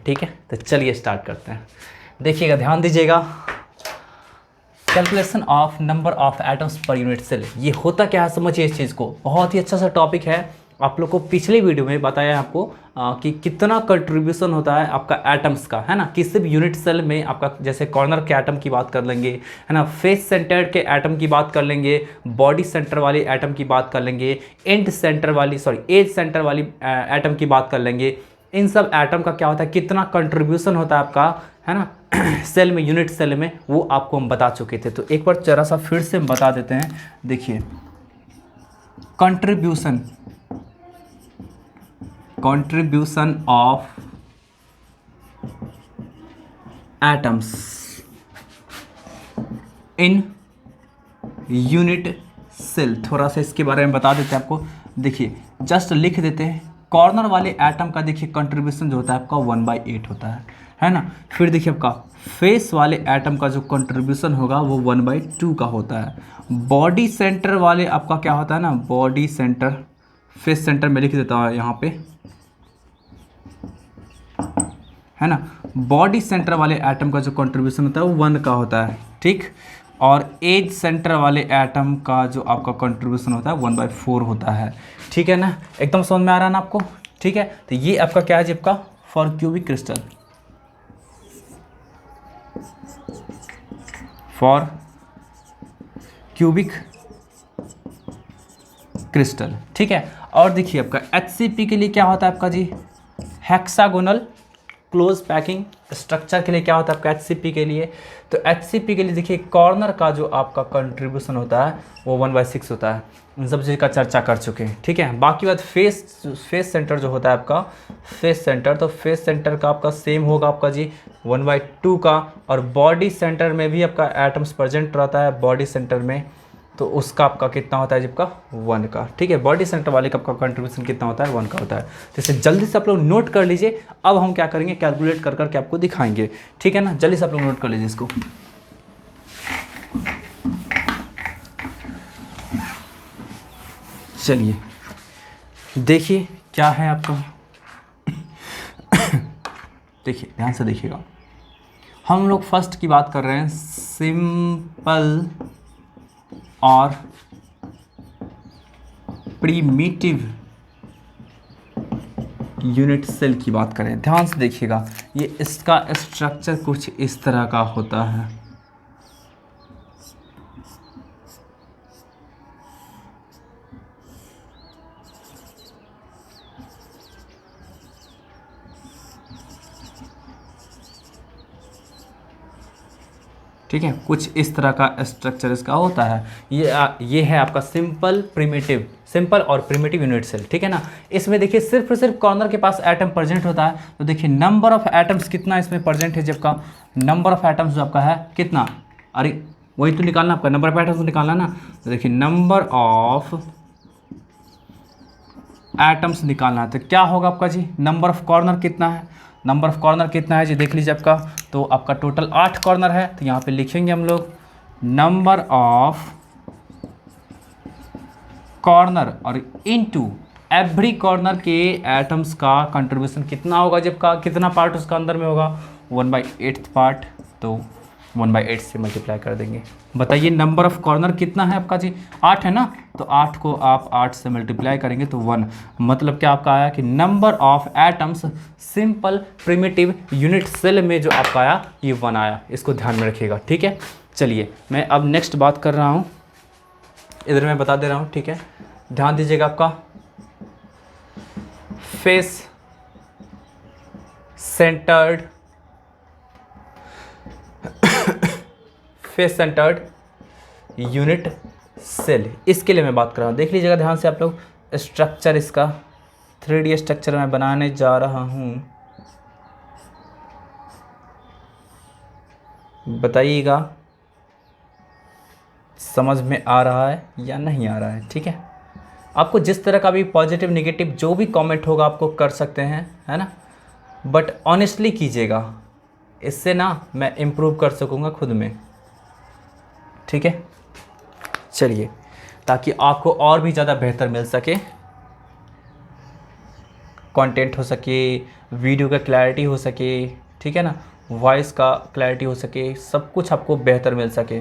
ठीक है, तो चलिए स्टार्ट करते हैं। देखिएगा, ध्यान दीजिएगा, calculation of number of atoms per unit cell, ये होता क्या है समझिए इस चीज़ को। बहुत ही अच्छा सा टॉपिक है। आप लोग को पिछले वीडियो में बताया है आपको कि कितना कंट्रीब्यूशन होता है आपका एटम्स का, है ना, किसी भी यूनिट सेल में आपका। जैसे कॉर्नर के एटम की बात कर लेंगे, है ना, फेस सेंटर्ड के एटम की बात कर लेंगे, बॉडी सेंटर वाली एटम की बात कर लेंगे, एज सेंटर वाली एटम की बात कर लेंगे। इन सब एटम का क्या होता है, कितना कंट्रीब्यूशन होता है आपका, है ना, सेल में, यूनिट सेल में, वो आपको हम बता चुके थे। तो एक बार जरा सा फिर से हम बता देते हैं। देखिए, contribution of atoms in unit cell, थोड़ा सा इसके बारे में बता देते हैं आपको। देखिए, जस्ट लिख देते हैं, कॉर्नर वाले एटम का देखिए कंट्रीब्यूशन जो होता है आपका 1/8 होता है ना। फिर देखिए आपका फेस वाले एटम का जो कंट्रीब्यूशन होगा वो 1/2 का होता है। बॉडी सेंटर वाले आपका क्या होता है ना, बॉडी सेंटर, फेस सेंटर में लिख देता हूँ यहाँ पे, है ना। बॉडी सेंटर वाले एटम का जो कंट्रीब्यूशन होता है वो 1 का होता है, ठीक। और एज सेंटर वाले एटम का जो आपका कंट्रीब्यूशन होता है 1/4 होता है, ठीक है ना। एकदम समझ में आ रहा है ना आपको, ठीक है। तो ये आपका क्या है जी, आपका for cubic crystal, for cubic crystal, ठीक है। और देखिए आपका HCP के लिए क्या होता है आपका जी, हेक्सागोनल क्लोज पैकिंग स्ट्रक्चर के लिए क्या होता है आपका HCP के लिए। तो HCP के लिए देखिए, कॉर्नर का जो आपका कंट्रीब्यूशन होता है वो 1/6 होता है। इन सब चीज़ का चर्चा कर चुके हैं, ठीक है। बाकी बात फेस सेंटर जो होता है आपका, फेस सेंटर, तो फेस सेंटर का आपका सेम होगा आपका जी 1/2 का। और बॉडी सेंटर में भी आपका एटम्स प्रेजेंट रहता है, बॉडी सेंटर में, तो उसका आपका कितना होता है जी, आपका 1 का, ठीक है। बॉडी सेंटर वाले का आपका कंट्रीब्यूशन कितना होता है, 1 का होता है। तो इसे जल्दी से आप लोग नोट कर लीजिए। अब हम क्या करेंगे, कैलकुलेट कर करके आपको दिखाएंगे, ठीक है ना। जल्दी से आप लोग नोट कर लीजिए इसको। चलिए देखिए क्या है आपका देखिए, ध्यान से देखिएगा। हम लोग फर्स्ट की बात कर रहे हैं, सिंपल और प्रिमिटिव यूनिट सेल की बात करें। ध्यान से देखिएगा, ये इसका स्ट्रक्चर कुछ इस तरह का होता है। ठीक है, कुछ इस तरह का स्ट्रक्चर इसका होता है। ये है आपका सिंपल और प्रिमिटिव यूनिट सेल, ठीक है ना। इसमें देखिए सिर्फ और सिर्फ कॉर्नर के पास एटम प्रेजेंट होता है। तो देखिए नंबर ऑफ एटम्स कितना इसमें प्रेजेंट है, जबकि नंबर ऑफ एटम्स जो आपका है कितना, अरे वही तो निकालना आपका, नंबर ऑफ एटम्स निकालना ना। तो देखिए नंबर ऑफ एटम्स निकालना है, तो क्या होगा आपका जी, नंबर ऑफ कॉर्नर कितना है, नंबर ऑफ कॉर्नर कितना है जी, देख लीजिए आपका। तो आपका टोटल 8 कॉर्नर है, तो यहाँ पे लिखेंगे हम लोग नंबर ऑफ कॉर्नर और इनटू एवरी कॉर्नर के एटम्स का कंट्रीब्यूशन कितना होगा, जबकि कितना पार्ट उसका अंदर में होगा, 1/8 पार्ट। तो 1/8 से मल्टीप्लाई कर देंगे। बताइए नंबर ऑफ कॉर्नर कितना है आपका जी, 8 है ना। तो 8 को आप 8 से मल्टीप्लाई करेंगे तो 1, मतलब क्या आपका आया कि number of atoms simple primitive unit cell में जो आपका आया ये 1 आया। इसको ध्यान में रखिएगा, ठीक है। चलिए मैं अब नेक्स्ट बात कर रहा हूँ, इधर मैं बता दे रहा हूँ, ठीक है। ध्यान दीजिएगा, आपका फेस सेंटर्ड यूनिट सेल, इसके लिए मैं बात कर रहा हूँ। देख लीजिएगा ध्यान से आप लोग, स्ट्रक्चर इसका 3D स्ट्रक्चर मैं बनाने जा रहा हूँ। बताइएगा समझ में आ रहा है या नहीं आ रहा है, ठीक है। आपको जिस तरह का भी पॉजिटिव नेगेटिव जो भी कमेंट होगा आपको कर सकते हैं, है ना, बट ऑनेस्टली कीजिएगा, इससे ना मैं इम्प्रूव कर सकूँगा खुद में, ठीक है। चलिए, ताकि आपको और भी ज़्यादा बेहतर मिल सके कंटेंट हो सके, वीडियो का क्लैरिटी हो सके, ठीक है ना, वॉइस का क्लैरिटी हो सके, सब कुछ आपको बेहतर मिल सके,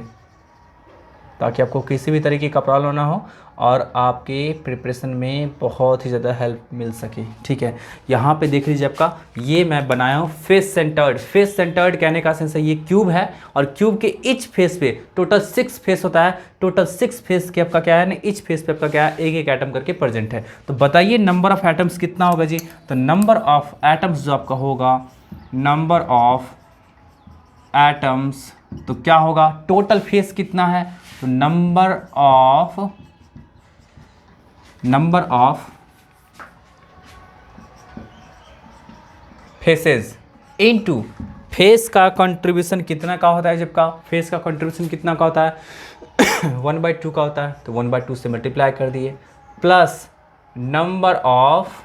ताकि आपको किसी भी तरीके का प्रॉब्लम ना हो और आपके प्रिपरेशन में बहुत ही ज़्यादा हेल्प मिल सके। ठीक है, यहाँ पे देख लीजिए आपका ये मैं बनाया हूँ फेस सेंटर्ड। फेस सेंटर्ड कहने का सेंस है ये क्यूब है और क्यूब के ईच फेस पे टोटल 6 फेस होता है। टोटल 6 फेस के आपका क्या है ना, ईच फेस पे आपका क्या है, एक एक एटम करके प्रेजेंट है। तो बताइए नंबर ऑफ एटम्स कितना होगा जी। तो नंबर ऑफ एटम्स जो आपका होगा, नंबर ऑफ एटम्स, तो क्या होगा, टोटल फेस कितना है, तो number of faces into face का कंट्रीब्यूशन कितना का होता है, जबकि फेस का कंट्रीब्यूशन कितना का होता है 1/2 का होता है, तो 1/2 से मल्टीप्लाई कर दिए, प्लस नंबर ऑफ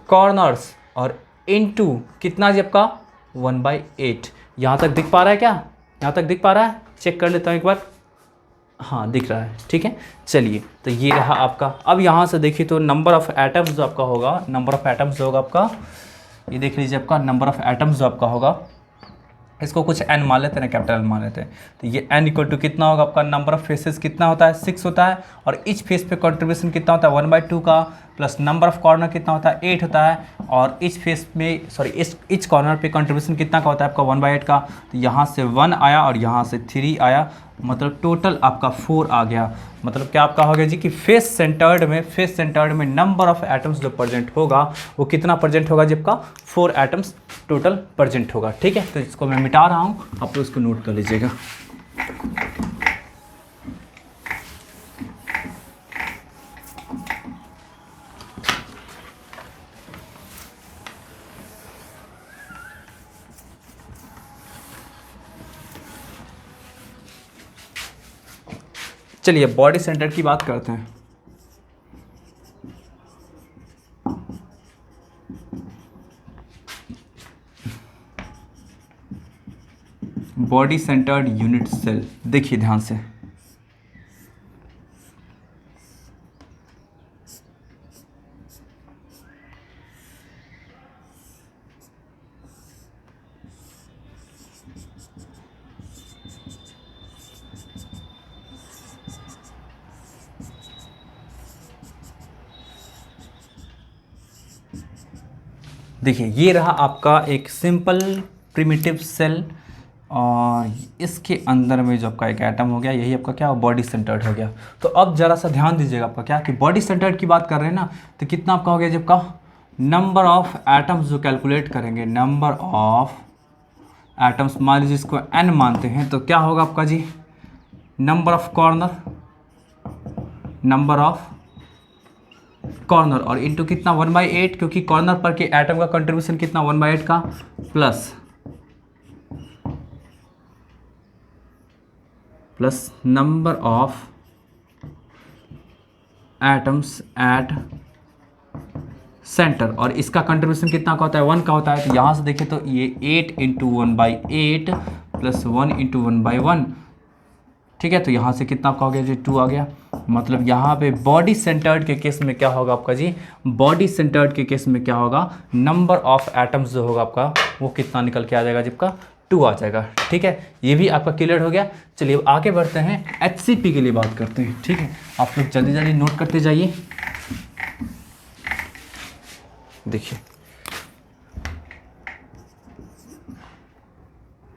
कॉर्नर्स और इनटू कितना जी आपका 1/8। यहाँ तक दिख पा रहा है क्या, यहाँ तक दिख पा रहा है, चेक कर लेता हूँ एक बार। हाँ दिख रहा है, ठीक है। चलिए तो ये रहा आपका। अब यहाँ से देखिए तो नंबर ऑफ एटम्स जो आपका होगा, नंबर ऑफ एटम्स जो होगा आपका, ये देख लीजिए आपका नंबर ऑफ एटम्स जो आपका होगा, इसको कुछ n मान लेते हैं ना, कैपिटल मान लेते हैं। तो ये n इक्वल टू कितना होगा आपका, नंबर ऑफ फेसेस कितना होता है 6 होता है, और इच फेस पे कंट्रीब्यूशन कितना होता है 1/2 का, प्लस नंबर ऑफ कॉर्नर कितना होता है 8 होता है, और इच फेस में सॉरी इच कॉर्नर पे कंट्रीब्यूशन कितना का होता है आपका 1/8 का। तो यहाँ से 1 आया और यहाँ से 3 आया, मतलब टोटल आपका 4 आ गया। मतलब क्या आपका हो गया जी कि फेस सेंटर्ड में नंबर ऑफ एटम्स जो प्रेजेंट होगा वो कितना प्रेजेंट होगा, जबकि 4 एटम्स टोटल प्रेजेंट होगा। ठीक है, तो इसको मैं मिटा रहा हूँ, आप लोग इसको नोट कर लीजिएगा। चलिए बॉडी सेंटर की बात करते हैं। बॉडी सेंटर्ड यूनिट सेल, देखिए ध्यान से, देखिए ये रहा आपका एक सिंपल प्रिमिटिव सेल, और इसके अंदर में जो आपका एक एटम हो गया, यही आपका क्या बॉडी सेंटर्ड हो गया। तो अब जरा सा ध्यान दीजिएगा आपका क्या कि बॉडी सेंटर्ड की बात कर रहे हैं ना, तो कितना आपका हो गया, जब का नंबर ऑफ एटम्स जो कैलकुलेट करेंगे, नंबर ऑफ एटम्स मान लीजिए इसको n मानते हैं, तो क्या होगा आपका जी, नंबर ऑफ कॉर्नर और इनटू कितना 1/8, क्योंकि कॉर्नर पर के एटम का कंट्रीब्यूशन कितना 1/8 का, plus number of atoms at centre, और इसका कंट्रीब्यूशन कितना का होता है 1 का होता है। तो यहाँ से देखें तो ये 8 × 1/8 प्लस 1 × 1/1, ठीक है। तो यहाँ से कितना आपका हो गया जी 2 आ गया। मतलब यहाँ पे बॉडी सेंटर्ड के केस में क्या होगा आपका जी, बॉडी सेंटर्ड के केस में क्या होगा, नंबर ऑफ एटम्स जो होगा आपका वो कितना निकल के आ जाएगा, जबकि 2 आ जाएगा। ठीक है, ये भी आपका क्लियर हो गया। चलिए अब आगे बढ़ते हैं, HCP के लिए बात करते हैं। ठीक है, आप लोग जल्दी जल्दी नोट करते जाइए। देखिए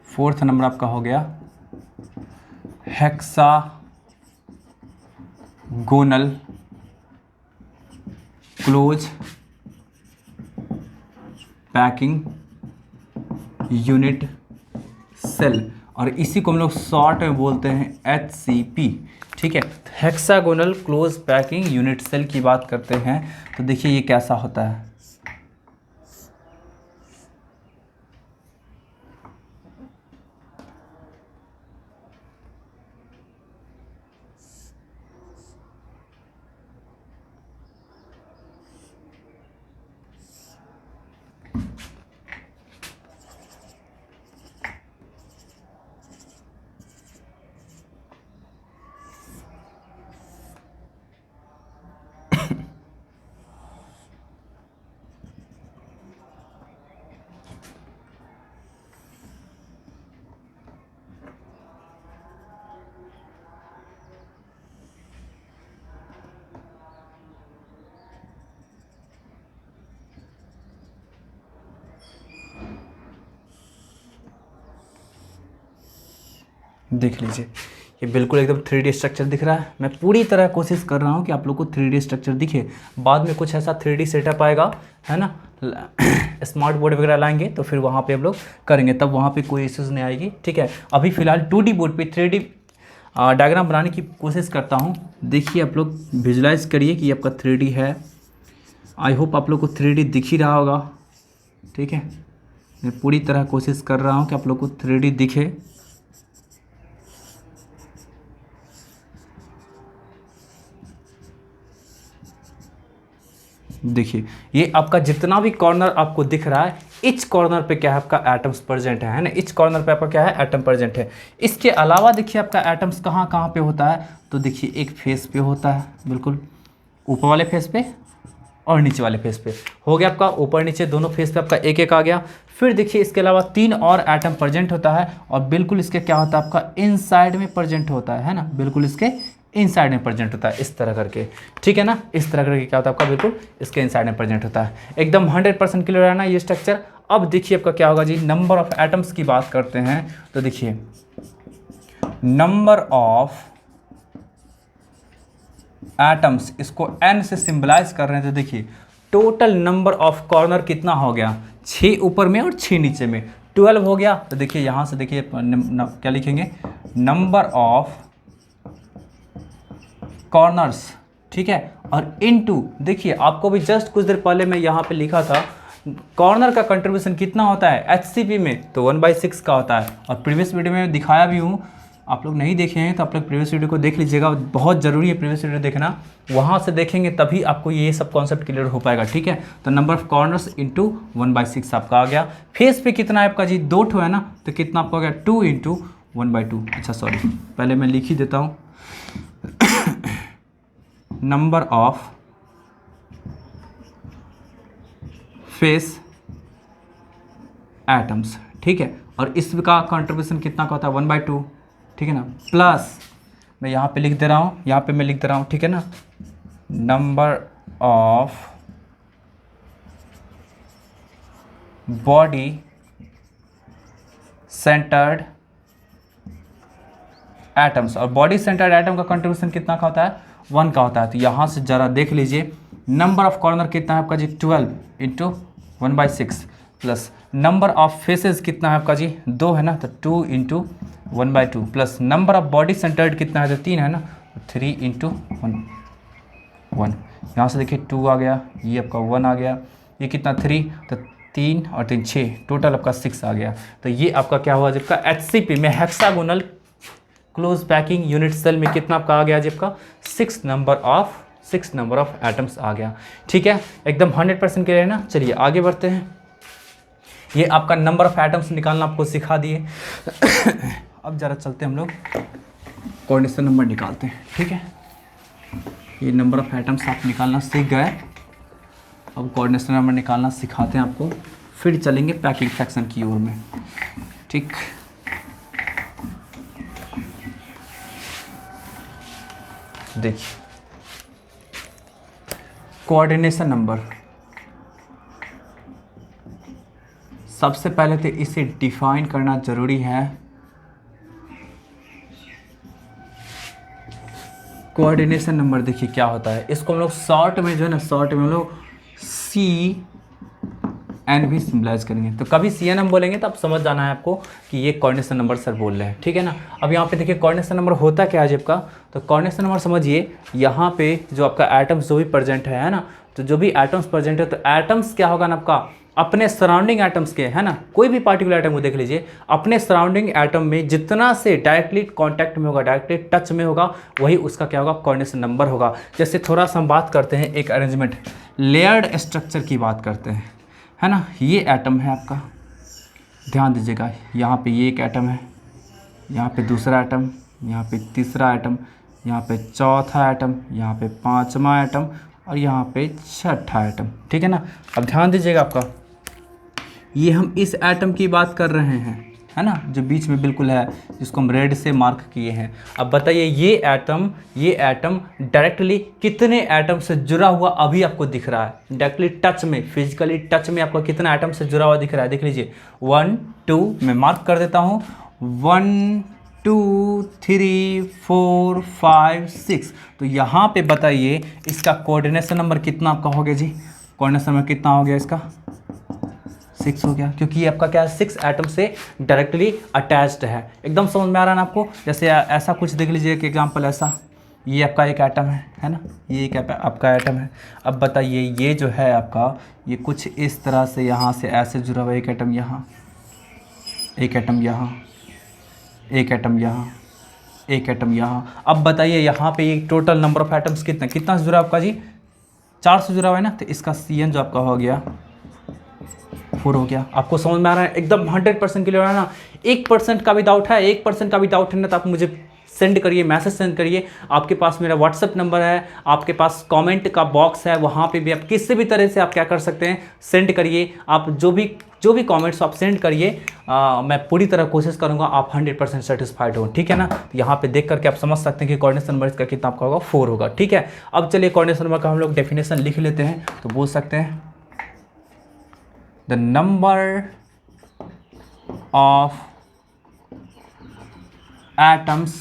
4th नंबर आपका हो गया hexagonal close packing unit cell, और इसी को हम लोग शॉर्ट में बोलते हैं HCP। ठीक है, hexagonal close packing unit cell की बात करते हैं, तो देखिए ये कैसा होता है। देख लीजिए ये बिल्कुल एकदम 3D स्ट्रक्चर दिख रहा है। मैं पूरी तरह कोशिश कर रहा हूँ कि आप लोग को 3D स्ट्रक्चर दिखे। बाद में कुछ ऐसा 3D सेटअप आएगा, है ना, स्मार्ट बोर्ड वगैरह लाएंगे तो फिर वहाँ पे हम लोग करेंगे, तब वहाँ पे कोई इश्यूज़ नहीं आएगी। ठीक है, अभी फ़िलहाल 2D बोर्ड पे 3D डायग्राम बनाने की कोशिश करता हूँ। देखिए आप लोग विजुलाइज करिए कि आपका 3D है। आई होप आप लोग को 3D दिख ही रहा होगा। ठीक है, मैं पूरी तरह कोशिश कर रहा हूँ कि आप लोग को 3D दिखे। देखिए ये आपका जितना भी कॉर्नर आपको दिख रहा है, इच कॉर्नर पे क्या है आपका एटम्स प्रेजेंट है ना, इच कॉर्नर पे आपका क्या है एटम प्रेजेंट है। इसके अलावा देखिए आपका एटम्स कहाँ कहाँ पे होता है, तो देखिए एक फेस पे होता है, बिल्कुल ऊपर वाले फेस पे और नीचे वाले फेस पे हो गया आपका, ऊपर नीचे दोनों फेस पे आपका एक एक आ गया। फिर देखिए इसके अलावा 3 और एटम प्रेजेंट होता है और बिल्कुल इसके क्या होता है आपका इनसाइड में प्रेजेंट होता है ना, बिल्कुल इसके इनसाइड में प्रेजेंट होता है इस तरह करके। ठीक है ना, इस तरह करके क्या होता है आपका बिल्कुल इसके इनसाइड में प्रेजेंट होता है। एकदम 100% क्लियर है ना ये स्ट्रक्चर। अब देखिए आपका क्या होगा जी, नंबर ऑफ एटम्स की बात करते हैं तो देखिए नंबर ऑफ एटम्स, इसको n से सिंबलाइज कर रहे हैं तो देखिए टोटल नंबर ऑफ कॉर्नर कितना हो गया, 6 ऊपर में और 6 नीचे में, 12 हो गया। तो देखिए यहाँ से देखिए क्या लिखेंगे, नंबर ऑफ कॉर्नर्स। ठीक है, और इनटू देखिए आपको भी जस्ट कुछ देर पहले मैं यहाँ पे लिखा था कॉर्नर का कंट्रीब्यूशन कितना होता है एचसीपी में, तो 1/6 का होता है। और प्रीवियस वीडियो में दिखाया भी हूँ, आप लोग नहीं देखे हैं तो आप लोग प्रीवियस वीडियो को देख लीजिएगा, बहुत ज़रूरी है प्रीवियस वीडियो देखना, वहाँ से देखेंगे तभी आपको ये सब कॉन्सेप्ट क्लियर हो पाएगा। ठीक है, तो नंबर ऑफ कॉर्नर्स इंटू 1/6 आपका आ गया। फेस पे कितना है आपका जी, 2 ठो है ना, तो कितना आपका आ गया 2 इंटू 1/2। अच्छा सॉरी, पहले मैं लिख ही देता हूँ नंबर ऑफ फेस एटम्स। ठीक है, और इसका कंट्रीब्यूशन कितना का होता है 1/2। ठीक है ना, प्लस मैं यहाँ पे लिख दे रहा हूँ, यहाँ पे मैं लिख दे रहा हूँ, ठीक है ना, number of body centred atoms. और बॉडी सेंटर्ड एटम का कंट्रीब्यूशन कितना का होता है 1 का होता है। तो यहाँ से ज़रा देख लीजिए नंबर ऑफ कॉर्नर कितना है आपका जी 12 into 1/6 plus number of faces कितना है आपका जी 2 है ना, तो 2 into 1/2 plus number of body centred कितना है, तो 3 है ना, 3 इंटू 1। यहाँ से देखिए 2 आ गया, ये आपका 1 आ गया, ये कितना 3, तो 3 और 3 6, टोटल आपका 6 आ गया। तो ये आपका क्या हुआ जब का एचसीपी में hexagonal close packing unit cell में कितना आपका आ गया जब का 6 नंबर ऑफ एटम्स आ गया। ठीक है, एकदम 100% क्लियर है ना। चलिए आगे बढ़ते हैं, ये आपका नंबर ऑफ एटम्स निकालना आपको सिखा दिए अब ज़रा चलते हैं हम लोग कोऑर्डिनेशन नंबर निकालते हैं। ठीक है, ये नंबर ऑफ एटम्स आप निकालना सीख गए, अब कोऑर्डिनेशन नंबर निकालना सिखाते हैं आपको, फिर चलेंगे पैकिंग फ्रैक्शन की ओर में। ठीक, देखिए कोऑर्डिनेशन नंबर, सबसे पहले तो इसे डिफाइन करना जरूरी है। कोऑर्डिनेशन नंबर देखिए क्या होता है, इसको हम लोग शॉर्ट में जो है ना, शॉर्ट में हम लोग CN भी सिम्बलाइज करेंगे। तो कभी CN बोलेंगे तो आप समझ जाना है आपको कि ये कोऑर्डिनेशन नंबर सर बोल रहे हैं। ठीक है ना, अब यहाँ पे देखिए कोऑर्डिनेशन नंबर होता क्या है जब का, तो कोऑर्डिनेशन नंबर समझिए यहाँ पे जो आपका एटम्स जो भी प्रेजेंट है ना, तो जो भी एटम्स प्रेजेंट है तो एटम्स क्या होगा ना आपका अपने सराउंडिंग एटम्स के, है ना, कोई भी पार्टिकुलर एटम को देख लीजिए, अपने सराउंडिंग एटम में जितना से डायरेक्टली कांटेक्ट में होगा, डायरेक्टली टच में होगा, वही उसका क्या होगा कोऑर्डिनेशन नंबर होगा। जैसे थोड़ा सा हम बात करते हैं एक अरेंजमेंट लेयर्ड स्ट्रक्चर की बात करते हैं, है ना, ये एटम है आपका, ध्यान दीजिएगा, यहाँ पे ये एक एटम है, यहाँ पे दूसरा एटम, यहाँ पे तीसरा एटम, यहाँ पे चौथा एटम, यहाँ पे पाँचवा एटम और यहाँ पे छठा एटम। ठीक है ना, अब ध्यान दीजिएगा आपका, ये हम इस एटम की बात कर रहे हैं, है ना, जो बीच में बिल्कुल है, जिसको हम रेड से मार्क किए हैं। अब बताइए ये एटम डायरेक्टली कितने एटम से जुड़ा हुआ अभी आपको दिख रहा है, डायरेक्टली टच में, फिजिकली टच में आपको कितना एटम से जुड़ा हुआ दिख रहा है, देख लीजिए 1 2, मैं मार्क कर देता हूँ 1 2 3 4 5 6। तो यहाँ पे बताइए इसका कोऑर्डिनेशन नंबर कितना आपका हो गया जी? कोऑर्डिनेशन नंबर कितना हो गया इसका? 6 हो गया, क्योंकि ये आपका क्या है 6 एटम से डायरेक्टली अटैच्ड है। एकदम समझ में आ रहा है ना आपको? जैसे ऐसा कुछ देख लीजिए कि एग्जाम्पल ऐसा, ये आपका एक एटम है ना, ये एक आपका एटम है। अब बताइए ये जो है आपका, ये कुछ इस तरह से यहाँ से ऐसे जुड़ा हुआ, एक एटम यहाँ, एक एटम यहाँ, एक एटम यहाँ, एक एटम यहाँ। अब बताइए यहाँ पे ये टोटल नंबर ऑफ एटम्स कितना से जुड़ा आपका जी? 4 से जुड़ा हुआ है ना, तो इसका CN जो आपका हो गया 4 हो गया। आपको समझ में आ रहा है? एकदम 100% क्लियर है ना? 1% का भी डाउट है, 1% का भी डाउट है ना, तो आप मुझे सेंड करिए, मैसेज सेंड करिए। आपके पास मेरा व्हाट्सअप नंबर है, आपके पास कमेंट का बॉक्स है, वहाँ पे भी आप किसी भी तरह से आप क्या कर सकते हैं, सेंड करिए। आप जो भी कमेंट्स आप सेंड करिए, मैं पूरी तरह कोशिश करूँगा आप 100% सेटिस्फाइड हो, ठीक है ना? तो यहाँ पे देख करके आप समझ सकते हैं कि कोऑर्डिनेशन नंबर इसका कितना आपका होगा, 4 होगा, ठीक है। अब चलिए कोऑर्डिनेशन नंबर का हम लोग डेफिनेशन लिख लेते हैं। तो बोल सकते हैं the number of atoms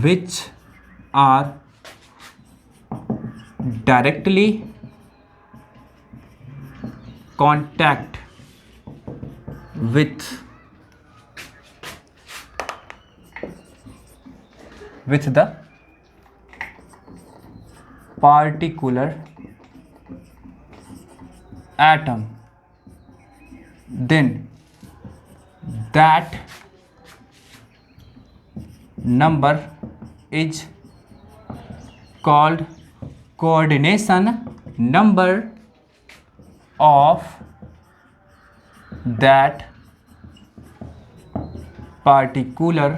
which are directly contact with the particular atom, then that number is called coordination number of that particular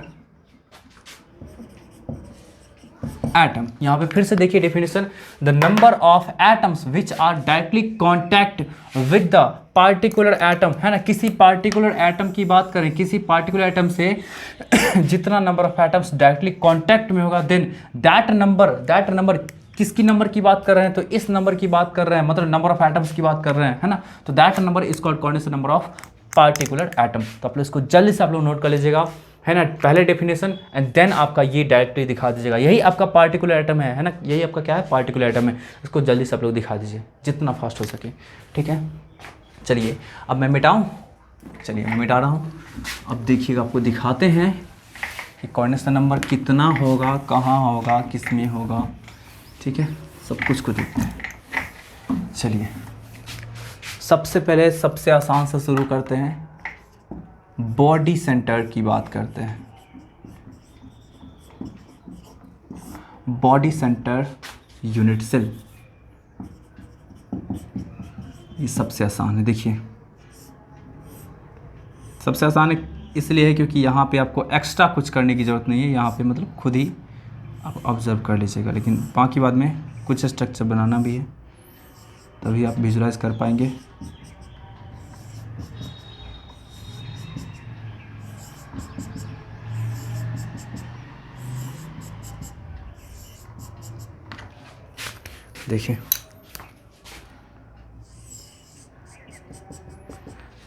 atom. यहाँ पे फिर से देखिए definition, the number of atoms which are directly contact with the particular atom, है ना? किसी particular atom की बात करें, किसी पार्टिकुलर एटम से जितना number of atoms directly contact में होगा, देन दैट नंबर किसकी नंबर की बात कर रहे हैं? तो इस नंबर की बात कर रहे हैं, मतलब नंबर ऑफ एटम्स की बात कर रहे हैं, है ना? तो that number is called coordination number of particular atom. तो आप लोग इसको जल्दी से आप लोग नोट कर लीजिएगा, है ना? पहले डेफिनेशन एंड देन आपका ये डायरेक्टली दिखा दीजिएगा, यही आपका पार्टिकुलर एटम है ना? यही आपका क्या है? पार्टिकुलर एटम है। इसको जल्दी से आप लोग दिखा दीजिए जितना फास्ट हो सके, ठीक है? चलिए अब मैं मिटाऊँ, चलिए मैं मिटा रहा हूँ। अब देखिएगा, आपको दिखाते हैं कि कोऑर्डिनेशन नंबर कितना होगा, कहाँ होगा, किस में होगा, ठीक है? सब कुछ को देखते हैं। चलिए सबसे पहले सबसे आसान से शुरू करते हैं, बॉडी सेंटर की बात करते हैं। बॉडी सेंटर यूनिट सेल, ये सबसे आसान है। देखिए सबसे आसान है इसलिए है क्योंकि यहाँ पे आपको एक्स्ट्रा कुछ करने की ज़रूरत नहीं है, यहाँ पे मतलब खुद ही आप ऑब्जर्व कर लीजिएगा। लेकिन बाकी बाद में कुछ स्ट्रक्चर बनाना भी है, तभी आप विजुलाइज कर पाएंगे।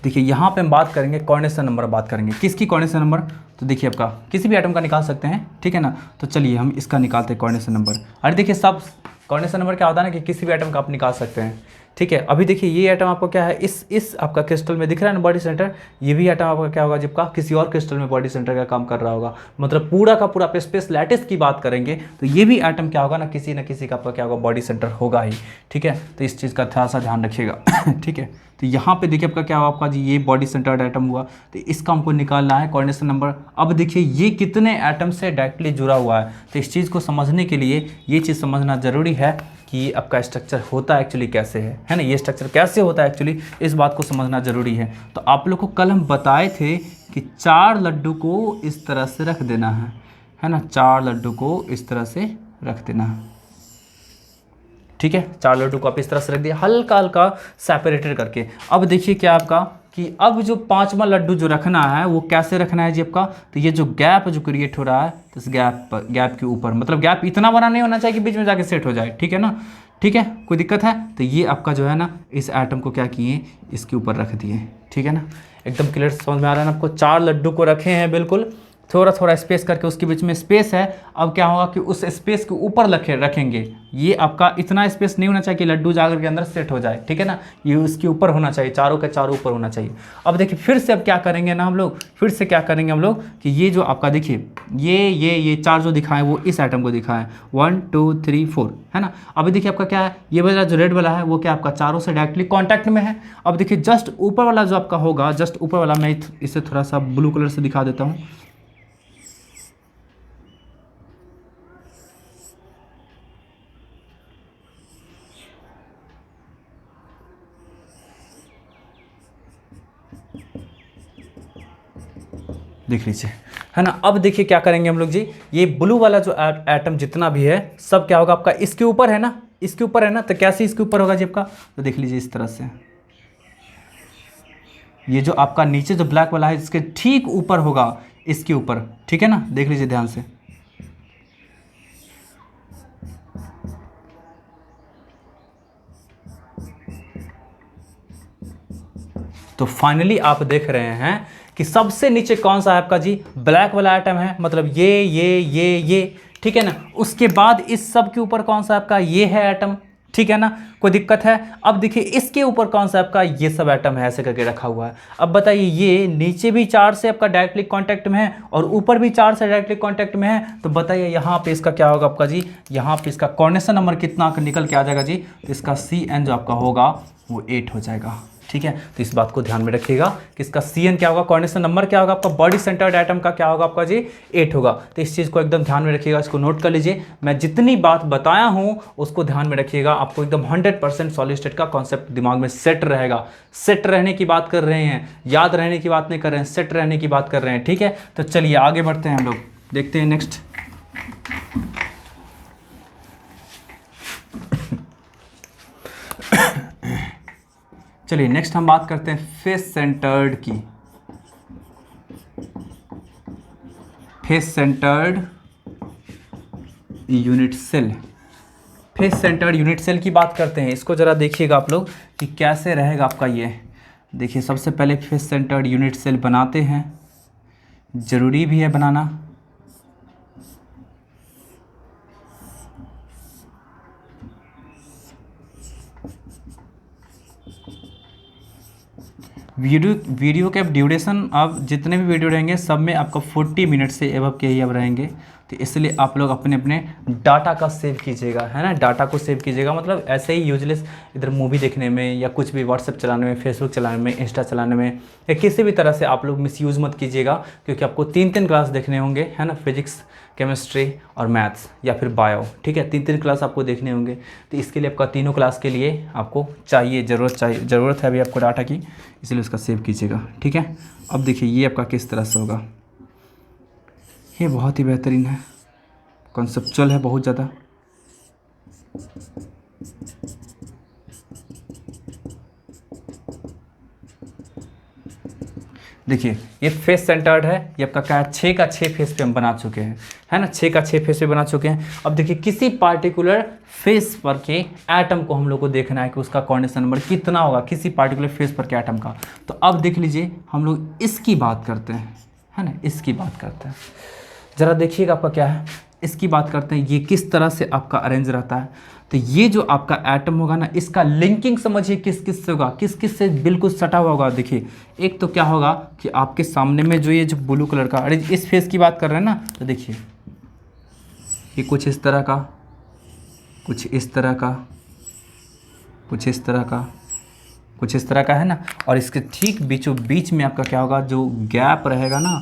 देखिए यहाँ पे हम बात करेंगे कोऑर्डिनेशन नंबर, बात करेंगे किसकी? Coordination number. तो देखिए आपका किसी भी एटम का निकाल सकते हैं, ठीक है ना? तो चलिए हम इसका निकालते हैं कोऑर्डिनेशन नंबर। अरे देखिए सब कोऑर्डिनेशन नंबर क्या होता है ना कि किसी भी एटम का आप निकाल सकते हैं, ठीक है? अभी देखिए ये एटम आपको क्या है, इस आपका क्रिस्टल में दिख रहा है ना बॉडी सेंटर, ये भी एटम आपका क्या होगा, जबकि किसी और क्रिस्टल में बॉडी सेंटर का काम कर रहा होगा। मतलब पूरा का पूरा स्पेस लैटिस की बात करेंगे तो ये भी एटम क्या होगा ना किसी का आपका क्या होगा, बॉडी सेंटर होगा ही, ठीक है? तो इस चीज़ का थोड़ा सा ध्यान रखिएगा, ठीक है? तो यहाँ पे देखिए आपका क्या हुआ, आपका जी ये बॉडी सेंटर्ड एटम हुआ, तो इसका हमको निकालना है कोऑर्डिनेशन नंबर। अब देखिए ये कितने एटम से डायरेक्टली जुड़ा हुआ है, तो इस चीज़ को समझने के लिए ये चीज़ समझना ज़रूरी है कि आपका स्ट्रक्चर होता एक्चुअली कैसे है ना? ये स्ट्रक्चर कैसे होता है एक्चुअली, इस बात को समझना ज़रूरी है। तो आप लोग को कल हम बताए थे कि 4 लड्डू को इस तरह से रख देना है ना? 4 लड्डू को इस तरह से रख देना है, ठीक है? 4 लड्डू को आप इस तरह से रख दिया, हल्का हल्का सेपरेटेड करके। अब देखिए क्या आपका कि अब जो 5वां लड्डू जो रखना है वो कैसे रखना है जी आपका? तो ये जो गैप जो क्रिएट हो रहा है, तो इस गैप के ऊपर, मतलब गैप इतना बड़ा नहीं होना चाहिए कि बीच में जाके सेट हो जाए, ठीक है ना? ठीक है, कोई दिक्कत है? तो ये आपका जो है ना, इस एटम को क्या किए, इसके ऊपर रख दिए, ठीक है ना? एकदम क्लियर समझ में आ रहा है ना आपको। 4 लड्डू को रखे हैं बिल्कुल थोड़ा थोड़ा स्पेस करके, उसके बीच में स्पेस है। अब क्या होगा कि उस स्पेस के ऊपर रखेंगे। ये आपका इतना स्पेस नहीं होना चाहिए कि लड्डू जाकर के अंदर सेट हो जाए, ठीक है ना, ये उसके ऊपर होना चाहिए, चारों के चारों ऊपर होना चाहिए। अब देखिए फिर से अब क्या करेंगे ना हम लोग, फिर से क्या करेंगे हम लोग कि ये जो आपका देखिए ये 4 जो दिखाएं वो इस आइटम को दिखाएं, 1 2 3 4 है ना। अभी देखिए आपका क्या है, ये वाला जो रेड वाला है वो क्या आपका चारों से डायरेक्टली कॉन्टैक्ट में है। अब देखिए जस्ट ऊपर वाला जो आपका होगा, जस्ट ऊपर वाला मैं इसे थोड़ा सा ब्लू कलर से दिखा देता हूँ। देख लीजिए है ना। अब देखिए क्या करेंगे हम लोग जी, ये ब्लू वाला जो एटम जितना भी है सब क्या होगा आपका इसके ऊपर है ना, इसके ऊपर है ना। तो कैसे इसके ऊपर होगा जी आपका, तो देख लीजिए इस तरह से, ये जो आपका नीचे जो ब्लैक वाला है इसके ठीक ऊपर होगा, इसके ऊपर, ठीक है ना। देख लीजिए ध्यान से, तो फाइनली आप देख रहे हैं कि सबसे नीचे कौन सा है आपका जी, ब्लैक वाला आइटम है, मतलब ये, ठीक है ना। उसके बाद इस सब के ऊपर कौन सा आपका ये है आइटम, ठीक है ना, कोई दिक्कत है। अब देखिए इसके ऊपर कौन सा आपका ये सब आइटम है, ऐसे करके रखा हुआ है। अब बताइए ये नीचे भी 4 से आपका डायरेक्टली कांटेक्ट में है और ऊपर भी 4 से डायरेक्टली कांटेक्ट में है। तो बताइए यहाँ पे इसका क्या होगा आपका जी, यहाँ पे इसका कोऑर्डिनेशन नंबर कितना निकल के आ जाएगा जी, तो इसका CN जो आपका होगा वो 8 हो जाएगा, ठीक है। तो इस बात को ध्यान में रखिएगा कि इसका CN क्या होगा, कोऑर्डिनेशन नंबर क्या होगा आपका, बॉडी सेंटर्ड एटम का क्या होगा आपका जी 8 होगा। तो इस चीज़ को एकदम ध्यान में रखिएगा, इसको नोट कर लीजिए। मैं जितनी बात बताया हूँ उसको ध्यान में रखिएगा, आपको एकदम 100% सॉलिड स्टेट का कॉन्सेप्ट दिमाग में सेट रहेगा। सेट रहने की बात कर रहे हैं, याद रहने की बात नहीं कर रहे हैं, सेट रहने की बात कर रहे हैं, ठीक है। तो चलिए आगे बढ़ते हैं हम लोग, देखते हैं नेक्स्ट। चलिए नेक्स्ट हम बात करते हैं फेस सेंटर्ड की। Face centred unit cell, face centred unit cell की बात करते हैं। इसको ज़रा देखिएगा आप लोग कि कैसे रहेगा आपका ये। देखिए सबसे पहले फेस सेंटर्ड यूनिट सेल बनाते हैं, ज़रूरी भी है बनाना। वीडियो के अब ड्यूरेशन, अब जितने भी वीडियो रहेंगे सब में आपका 40 मिनट से एबव के ही अब रहेंगे। तो इसलिए आप लोग अपने अपने डाटा का सेव कीजिएगा, है ना, डाटा को सेव कीजिएगा। मतलब ऐसे ही यूजलेस इधर मूवी देखने में या कुछ भी व्हाट्सएप चलाने में, फेसबुक चलाने में, इंस्टा चलाने में या किसी भी तरह से आप लोग मिसयूज़ मत कीजिएगा, क्योंकि आपको 3 क्लास देखने होंगे, है ना, फिजिक्स, केमिस्ट्री और मैथ्स या फिर बायो, ठीक है, 3 क्लास आपको देखने होंगे। तो इसके लिए आपका तीनों क्लास के लिए आपको ज़रूरत है अभी आपको डाटा की, इसलिए उसका सेव कीजिएगा, ठीक है। अब देखिए ये आपका किस तरह से होगा, ये बहुत ही बेहतरीन है, कॉन्सेप्चुअल है बहुत ज़्यादा। देखिए ये फेस सेंटर्ड है, ये आपका क्या है, 6 का 6 फेस पे हम बना चुके हैं, है ना, 6 का 6 फेस पे बना चुके हैं। अब देखिए किसी पार्टिकुलर फेस पर के एटम को हम लोग को देखना है कि उसका कोऑर्डिनेशन नंबर कितना होगा, किसी पार्टिकुलर फेस पर के एटम का। तो अब देख लीजिए हम लोग इसकी बात करते हैं, है ना, इसकी बात करते हैं। ज़रा देखिएगा आपका क्या है, इसकी बात करते हैं, ये किस तरह से आपका अरेंज रहता है। तो ये जो आपका एटम होगा ना, इसका लिंकिंग समझिए किस किस से होगा, किस किस से बिल्कुल सटा हुआ होगा। देखिए एक तो क्या होगा कि आपके सामने में जो ये जो ब्लू कलर का, अरे इस फेस की बात कर रहे हैं ना, तो देखिए ये कुछ इस तरह का, कुछ इस तरह का, कुछ इस तरह का, कुछ इस तरह का, है ना। और इसके ठीक बीचों बीच में आपका क्या होगा, जो गैप रहेगा ना,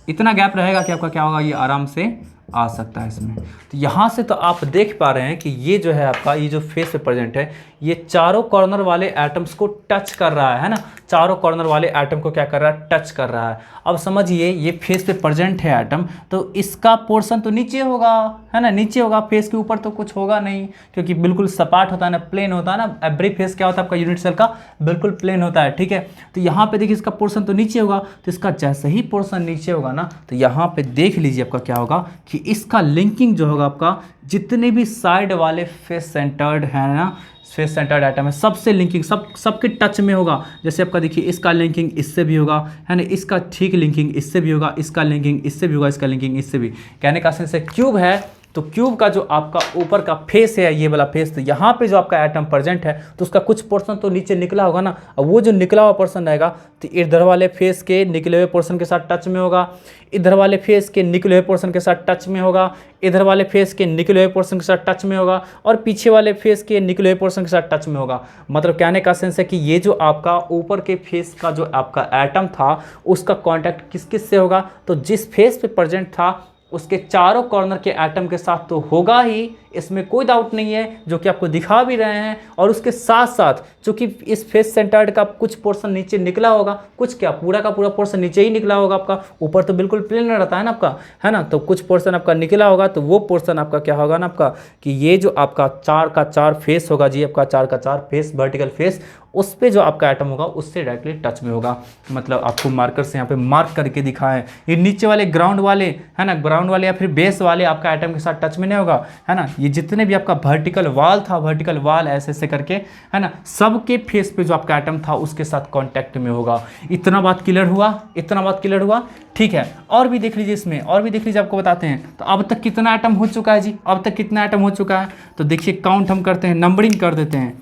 इतना गैप रहेगा कि आपका क्या होगा, ये आराम से आ सकता है इसमें। तो यहाँ से तो आप देख पा रहे हैं कि ये जो है आपका, ये जो फेस पे प्रेजेंट है, ये चारों कॉर्नर वाले एटम्स को टच कर रहा है ना, चारों कॉर्नर वाले एटम को क्या कर रहा है, टच कर रहा है। अब समझिए ये फेस पे प्रेजेंट है एटम, तो इसका पोर्शन तो नीचे होगा, है ना, नीचे होगा, फेस के ऊपर तो कुछ होगा नहीं, क्योंकि बिल्कुल सपाट होता है ना, प्लेन होता है ना, एवरी फेस क्या होता है आपका यूनिट सेल का, बिल्कुल प्लेन होता है, ठीक है। तो यहाँ पे देखिए इसका पोर्शन तो नीचे होगा, तो इसका जैसे ही पोर्शन नीचे होगा ना, तो यहाँ पे देख लीजिए आपका क्या होगा कि इसका लिंकिंग जो होगा आपका, जितने भी साइड वाले फेस सेंटर्ड है ना, फेस सेंटर्ड एटम है, सबसे लिंकिंग सबके टच में होगा। जैसे आपका देखिए इसका लिंकिंग इससे भी होगा, है ना, इसका ठीक लिंकिंग इससे भी होगा, इसका लिंकिंग इससे भी होगा, इसका लिंकिंग इससे भी। कहने का सेंस है क्यूब है तो क्यूब का जो आपका ऊपर का फेस है, ये वाला फेस, तो यहाँ पे जो आपका एटम प्रेजेंट है तो उसका कुछ पोर्शन तो नीचे निकला होगा ना। अब वो जो निकला हुआ पोर्शन रहेगा तो इधर वाले फेस के निकले हुए पोर्शन के साथ टच में होगा, इधर वाले फेस के निकले हुए पोर्शन के साथ टच में होगा, इधर वाले फेस के निकले हुए पोर्शन के साथ टच में होगा, और पीछे वाले फेस के निकले हुए पोर्शन के साथ टच में होगा। मतलब कहने का सेंस है कि ये जो आपका ऊपर के फेस का जो आपका एटम था उसका कॉन्टैक्ट किस किस से होगा, तो जिस फेस पे प्रेजेंट था उसके चारों कॉर्नर के एटम के साथ तो होगा ही, इसमें कोई डाउट नहीं है, जो कि आपको दिखा भी रहे हैं। और उसके साथ साथ चूंकि इस फेस सेंटर्ड का कुछ पोर्शन नीचे निकला होगा, कुछ क्या पूरा का पूरा पोर्शन नीचे ही निकला होगा आपका, ऊपर तो बिल्कुल प्लेन रहता है ना आपका, है ना, तो कुछ पोर्शन आपका निकला होगा, तो वो पोर्शन आपका क्या होगा ना आपका, कि ये जो आपका 4 का 4 फेस होगा जी, आपका 4 का 4 फेस वर्टिकल फेस, उस पे जो आपका एटम होगा उससे डायरेक्टली टच में होगा। मतलब आपको मार्कर से यहाँ पे मार्क करके दिखाएं, ये नीचे वाले ग्राउंड वाले, है ना, ग्राउंड वाले या फिर बेस वाले आपका एटम के साथ टच में नहीं होगा, है ना। ये जितने भी आपका वर्टिकल वाल था, वर्टिकल वाल ऐसे ऐसे करके, है ना, सबके फेस पे जो आपका एटम था उसके साथ कांटेक्ट में होगा। इतना बात क्लियर हुआ, इतना बात क्लियर हुआ, ठीक है। और भी देख लीजिए इसमें, और भी देख लीजिए, आपको बताते हैं। तो अब तक कितना एटम हो चुका है जी, अब तक कितना एटम हो चुका है, तो देखिए काउंट हम करते हैं, नंबरिंग कर देते हैं।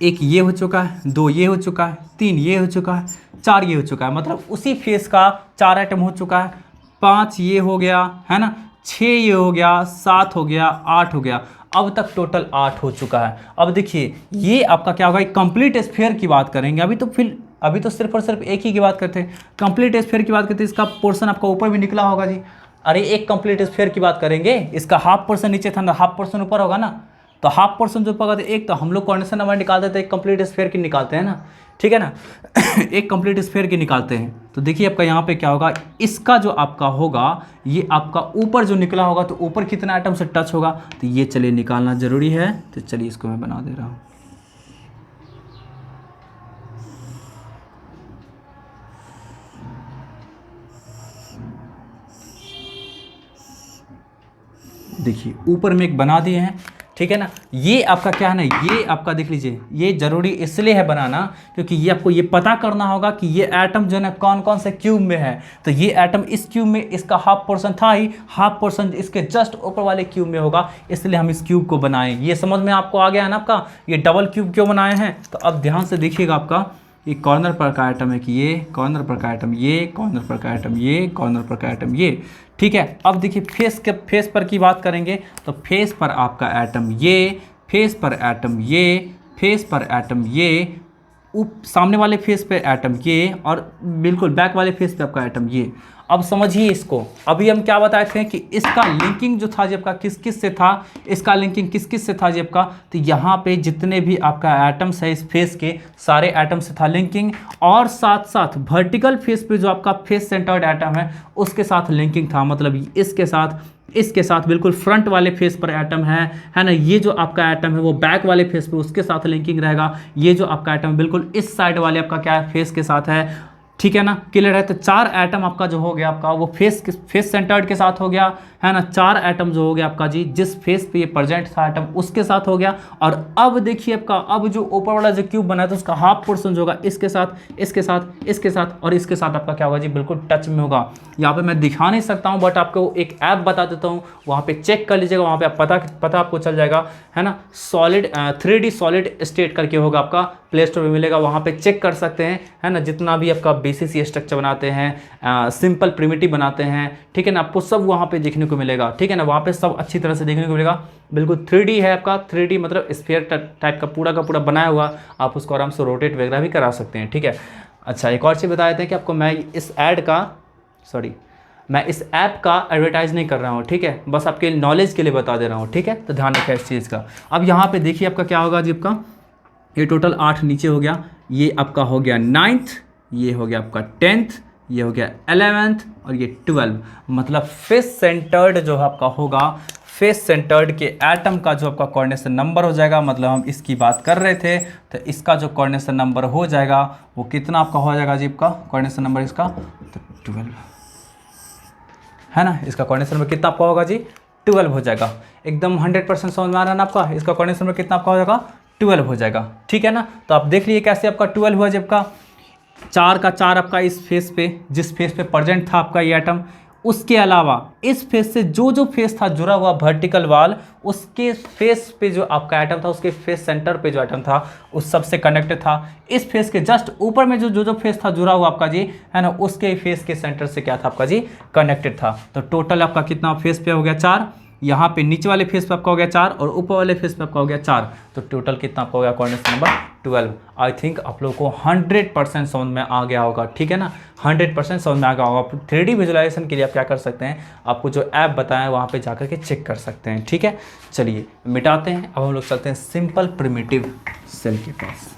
1 ये हो चुका है, 2 ये हो चुका है, 3 ये हो चुका है, 4 ये हो चुका है, मतलब उसी फेस का 4 एटम हो चुका है। 5 ये हो गया, है ना, 6 ये हो गया, 7 हो गया, 8 हो गया, अब तक टोटल 8 हो चुका है। अब देखिए ये आपका क्या होगा, एक कंप्लीट स्फीयर की बात करेंगे। अभी तो सिर्फ और सिर्फ एक ही की बात करते हैं, कंप्लीट स्फीयर की बात करते हैं। इसका पोर्शन आपका ऊपर भी निकला होगा जी। अरे एक कंप्लीट स्फीयर की बात करेंगे, इसका हाफ पोर्शन नीचे था ना, हाफ पोर्शन ऊपर होगा ना, तो हाफ पोर्शन जो ऊपर, एक तो हम लोग कोऑर्डिनेशन नंबर निकालते थे, एक कंप्लीट स्फीयर की निकालते हैं ना, ठीक है ना एक कंप्लीट स्फीयर की निकालते हैं। तो देखिए आपका यहाँ पे क्या होगा, इसका जो आपका होगा, ये आपका ऊपर जो निकला होगा, तो ऊपर कितना एटम से टच होगा, तो ये चलिए निकालना जरूरी है। तो चलिए इसको मैं बना दे रहा हूँ। देखिए ऊपर में एक बना दिए हैं, ठीक है ना। ये आपका क्या है ना, ये आपका देख लीजिए, ये जरूरी इसलिए है बनाना क्योंकि ये आपको ये पता करना होगा कि ये एटम जो है ना कौन कौन से क्यूब में है। तो ये एटम इस क्यूब में, इसका हाफ पोर्शन था ही, हाफ पोर्शन इसके जस्ट ऊपर वाले क्यूब में होगा, इसलिए हम इस क्यूब को बनाए। ये समझ में आपको आ गया है ना आपका, ये डबल क्यूब क्यों बनाए हैं। तो अब ध्यान से देखिएगा, आपका ये कॉर्नर पर का आइटम है कि ये कॉर्नर पर का आइटम, ये कॉर्नर पर का आइटम, ये कॉर्नर पर का आइटम, ये, ठीक है। अब देखिए फेस पर की बात करेंगे, तो फेस पर आपका एटम ये, फेस पर एटम ये, फेस पर एटम ये, सामने वाले फेस पे एटम ये, और बिल्कुल बैक वाले फेस पे आपका एटम ये। अब समझिए इसको, अभी हम क्या बताए थे कि इसका लिंकिंग जो था जी आपका किस किस से था, इसका लिंकिंग किस किस से था जी आपका, तो यहाँ पे जितने भी आपका एटम्स है इस फेस के, सारे एटम से था लिंकिंग, और साथ साथ वर्टिकल फेस पे जो आपका फेस सेंटर्ड एटम है उसके साथ लिंकिंग था। मतलब इसके साथ बिल्कुल फ्रंट वाले फेस पर एटम है ना, ये जो आपका एटम है वो बैक वाले फेस पे उसके साथ लिंकिंग रहेगा। ये जो आपका एटम बिल्कुल इस साइड वाले आपका क्या है, फेस के साथ है, ठीक है ना, क्लियर है। तो 4 एटम आपका जो हो गया आपका वो फेस सेंटर्ड के साथ हो गया, है ना। 4 एटम जो हो गया आपका जी, जिस फेस पे ये प्रेजेंट था एटम उसके साथ हो गया। और अब देखिए आपका, अब जो ऊपर वाला जो क्यूब बना है तो उसका हाफ पोर्शन जो होगा इसके साथ, इसके साथ, इसके साथ और इसके साथ आपका क्या होगा जी, बिल्कुल टच में होगा। यहाँ पे मैं दिखा नहीं सकता हूँ, बट आपको एक ऐप बता देता हूँ, वहाँ पे चेक कर लीजिएगा, वहाँ पे आप पता आपको चल जाएगा, है ना। सॉलिड 3D सॉलिड स्टेट करके होगा, आपका प्ले स्टोर में मिलेगा, वहाँ पे चेक कर सकते हैं, है ना। जितना भी आपका बेसिस स्ट्रक्चर बनाते हैं, सिंपल प्रिमिटिव बनाते हैं, ठीक है ना, आपको सब वहाँ पे देखने को मिलेगा, ठीक है ना। वहाँ पे सब अच्छी तरह से देखने को मिलेगा, बिल्कुल 3D है आपका, 3D मतलब स्फीयर टाइप का पूरा बनाया हुआ, आप उसको आराम से रोटेट वगैरह भी करा सकते हैं, ठीक है। अच्छा, एक और चीज़ बता देते हैं कि आपको मैं इस ऐप का एडवर्टाइज नहीं कर रहा हूँ, ठीक है, बस आपके नॉलेज के लिए बता दे रहा हूँ, ठीक है। तो ध्यान रखें इस चीज़ का। अब यहाँ पे देखिए आपका क्या होगा जी, आपका ये टोटल 8 नीचे हो गया, ये आपका हो गया 9th, ये हो गया आपका 10th, ये हो गया 11th और ये 12। मतलब फेस सेंटर्ड जो आपका होगा, फेस सेंटर्ड के एटम का जो आपका कोऑर्डिनेशन नंबर हो जाएगा, मतलब हम इसकी बात कर रहे थे, तो इसका जो कोऑर्डिनेशन नंबर हो जाएगा वो कितना आपका हो जाएगा जी, आपका कोऑर्डिनेशन नंबर इसका तो 12, है ना। इसका कोऑर्डिनेशन नंबर कितना आपका होगा जी, 12 हो जाएगा। एकदम 100% समझ में आ रहा है ना आपका, इसका कोऑर्डिनेशन नंबर कितना आपका हो जाएगा, 12 हो जाएगा, ठीक है ना। तो आप देख लीजिए कैसे आपका 12 हुआ, जब का 4 का 4 आपका इस फेस पे, जिस फेस पे प्रेजेंट था आपका ये एटम, उसके अलावा इस फेस से जो जो फेस था जुड़ा हुआ वर्टिकल वाल, उसके फेस पे जो आपका एटम था, उसके फेस सेंटर पे जो एटम था उस सब से कनेक्टेड था। इस फेस के जस्ट ऊपर में जो जो फेस था जुड़ा हुआ आपका जी, है ना, उसके फेस के सेंटर से क्या था आपका जी, कनेक्टेड था। तो टोटल आपका कितना फेस पे हो गया 4, यहाँ पे नीचे वाले फेस पे आपका हो गया 4 और ऊपर वाले फेस पे आपका हो गया 4, तो टोटल कितना आपका हो गया कोऑर्डिनेट नंबर 12। आई थिंक आप लोगों को 100% समझ में आ गया होगा, ठीक है ना, 100% समझ में आ गया होगा। 3D विजुलाइजेशन के लिए आप क्या कर सकते हैं, आपको जो ऐप बताया है वहाँ पे जाकर के चेक कर सकते हैं, ठीक है। चलिए मिटाते हैं, अब हम लोग चलते हैं सिंपल प्रिमिटिव सेल के पास।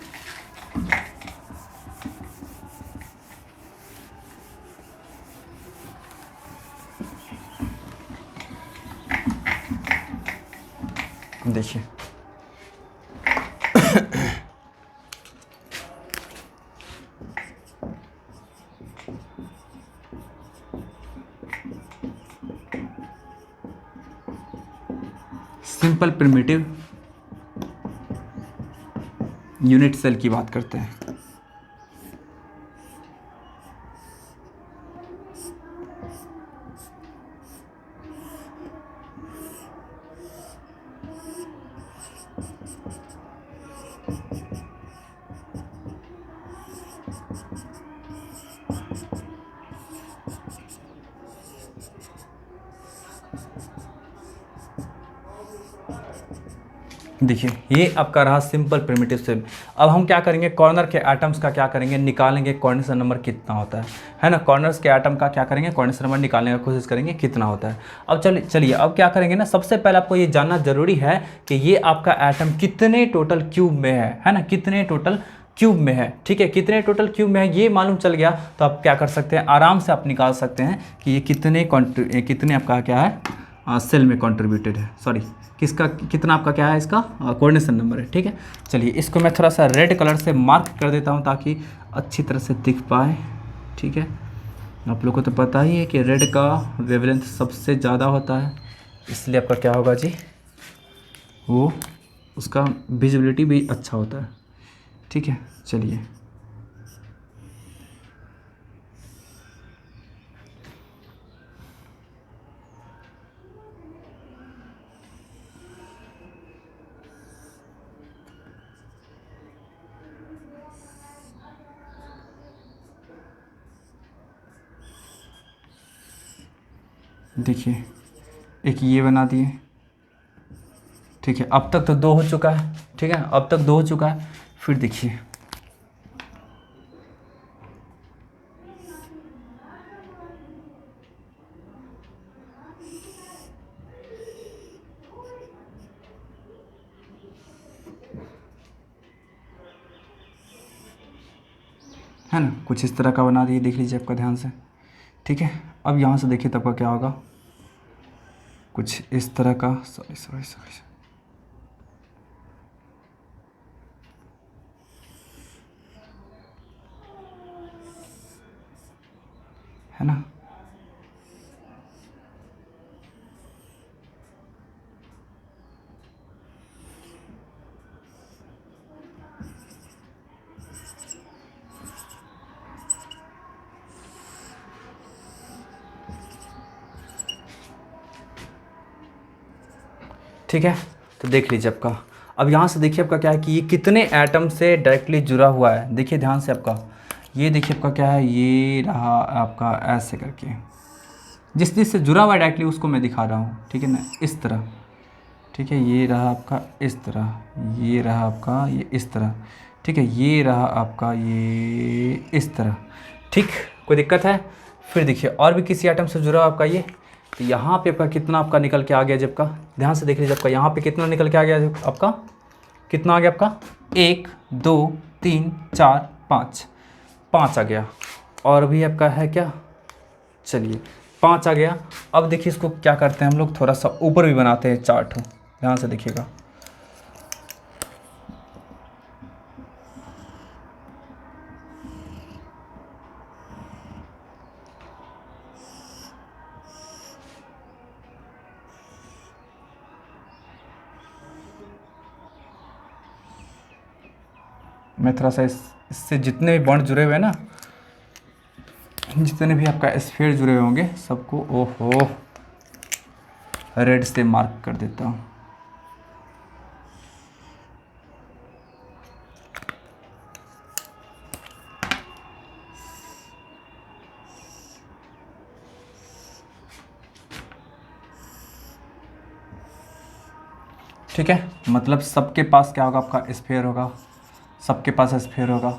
देखिए सिंपल प्रिमिटिव यूनिट सेल की बात करते हैं। देखिए ये आपका रहा सिंपल प्रिमिटिव सेल। अब हम क्या करेंगे, कॉर्नर के एटम्स का क्या करेंगे, निकालेंगे कोऑर्डिनेशन नंबर कितना होता है ना। कॉर्नर्स के एटम का क्या करेंगे, कोऑर्डिनेशन नंबर निकालने की कोशिश करेंगे कितना होता है। अब चलिए अब क्या करेंगे ना, सबसे पहले आपको ये जानना जरूरी है कि ये आपका एटम कितने टोटल क्यूब में है ना, कितने टोटल क्यूब में है, ठीक है। कितने टोटल क्यूब में है ये मालूम चल गया तो आप क्या कर सकते हैं, आराम से आप निकाल सकते हैं कि ये कितने आपका क्या है सेल में कंट्रीब्यूटेड है, सॉरी किसका कितना आपका क्या है, इसका कोऑर्डिनेशन नंबर है, ठीक है। चलिए इसको मैं थोड़ा सा रेड कलर से मार्क कर देता हूँ ताकि अच्छी तरह से दिख पाए, ठीक है। आप लोग को तो पता ही है कि रेड का वेवलेंथ सबसे ज़्यादा होता है, इसलिए आपका क्या होगा जी, वो उसका विजिबिलिटी भी अच्छा होता है, ठीक है। चलिए देखिए एक ये बना दिए, ठीक है। अब तक तो 2 हो चुका है, ठीक है, अब तक 2 हो चुका है। फिर देखिए है ना, कुछ इस तरह का बना दिए, देख लीजिए आपका ध्यान से, ठीक है। अब यहाँ से देखिए तब का क्या होगा, कुछ इस तरह का, सॉरी सॉरी सॉरी, है ना। ठीक है, तो देख लीजिए आपका, अब यहाँ से देखिए आपका क्या है कि ये कितने एटम से डायरेक्टली जुड़ा हुआ है, देखिए ध्यान से आपका, ये देखिए आपका क्या है, ये रहा आपका ऐसे करके, जिस चीज़ से जुड़ा हुआ है डायरेक्टली उसको मैं दिखा रहा हूँ, ठीक है ना, इस तरह, ठीक है। ये रहा आपका इस तरह, ये रहा आपका ये इस तरह, ठीक है। ये रहा आपका ये इस तरह, ठीक। कोई दिक्कत है। फिर देखिए और भी किसी आइटम से जुड़ा हुआ आपका ये, तो यहाँ पे आपका कितना आपका निकल के आ गया, जब का ध्यान से देख लीजिए आपका यहाँ पे कितना निकल के आ गया, आपका कितना आ गया आपका 1 2 3 4 5, 5 आ गया। और भी आपका है क्या, चलिए 5 आ गया। अब देखिए इसको क्या करते हैं हम लोग, थोड़ा सा ऊपर भी बनाते हैं चार्ट, ध्यान से देखिएगा। मैं थोड़ा सा इससे जितने भी बॉन्ड जुड़े हुए हैं ना, जितने भी आपका स्फीयर जुड़े हुए होंगे सबको ओहो रेड से मार्क कर देता हूँ। ठीक है, मतलब सबके पास क्या होगा, आपका स्फीयर होगा, सबके पास स्फीयर होगा,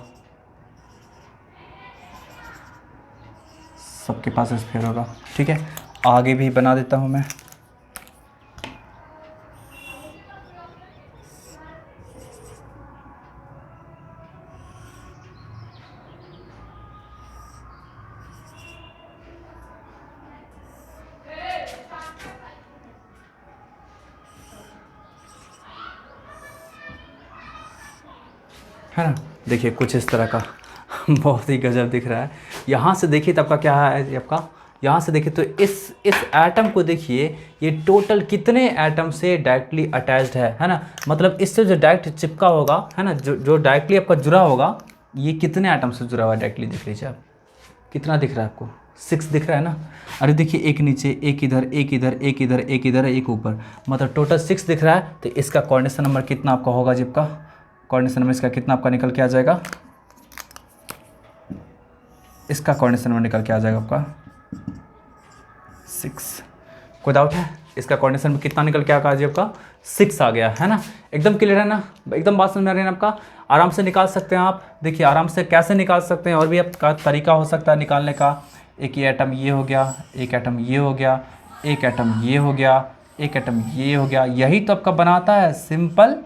सबके पास स्फीयर होगा। ठीक है, आगे भी बना देता हूँ मैं। है ना, देखिए कुछ इस तरह का बहुत ही गजब दिख रहा है। यहाँ से देखिए तो आपका क्या है, आपका यहाँ से देखिए तो इस एटम को देखिए, ये टोटल कितने एटम से डायरेक्टली अटैच्ड है ना, मतलब इससे जो डायरेक्ट चिपका होगा है ना, जो डायरेक्टली आपका जुड़ा होगा, ये कितने एटम से जुड़ा हुआ है डायरेक्टली देख लीजिए आप, कितना दिख रहा है आपको, 6 दिख रहा है ना। अरे देखिए एक नीचे, एक इधर, एक इधर, एक इधर, एक इधर, एक ऊपर, मतलब टोटल 6 दिख रहा है। तो इसका कोऑर्डिनेशन नंबर कितना आपका होगा, जिप का कोऑर्डिनेशन नंबर इसका कितना आपका निकल के आ जाएगा, इसका कोऑर्डिनेशन नंबर निकल के आ जाएगा आपका 6। कोई डाउट है, इसका कोऑर्डिनेशन नंबर कितना निकल के आ जाएगा आपका 6 आ गया है ना। एकदम क्लियर है ना, एकदम बात समझ में आ रही है ना आपका, आराम से निकाल सकते हैं आप। देखिए आराम से कैसे निकाल सकते हैं, और भी आपका तरीका हो सकता है निकालने का। एक ये एटम ये हो गया, एक एटम ये हो गया, एक एटम ये हो गया, एक एटम ये हो गया, यही तो आपका बनाता है सिंपल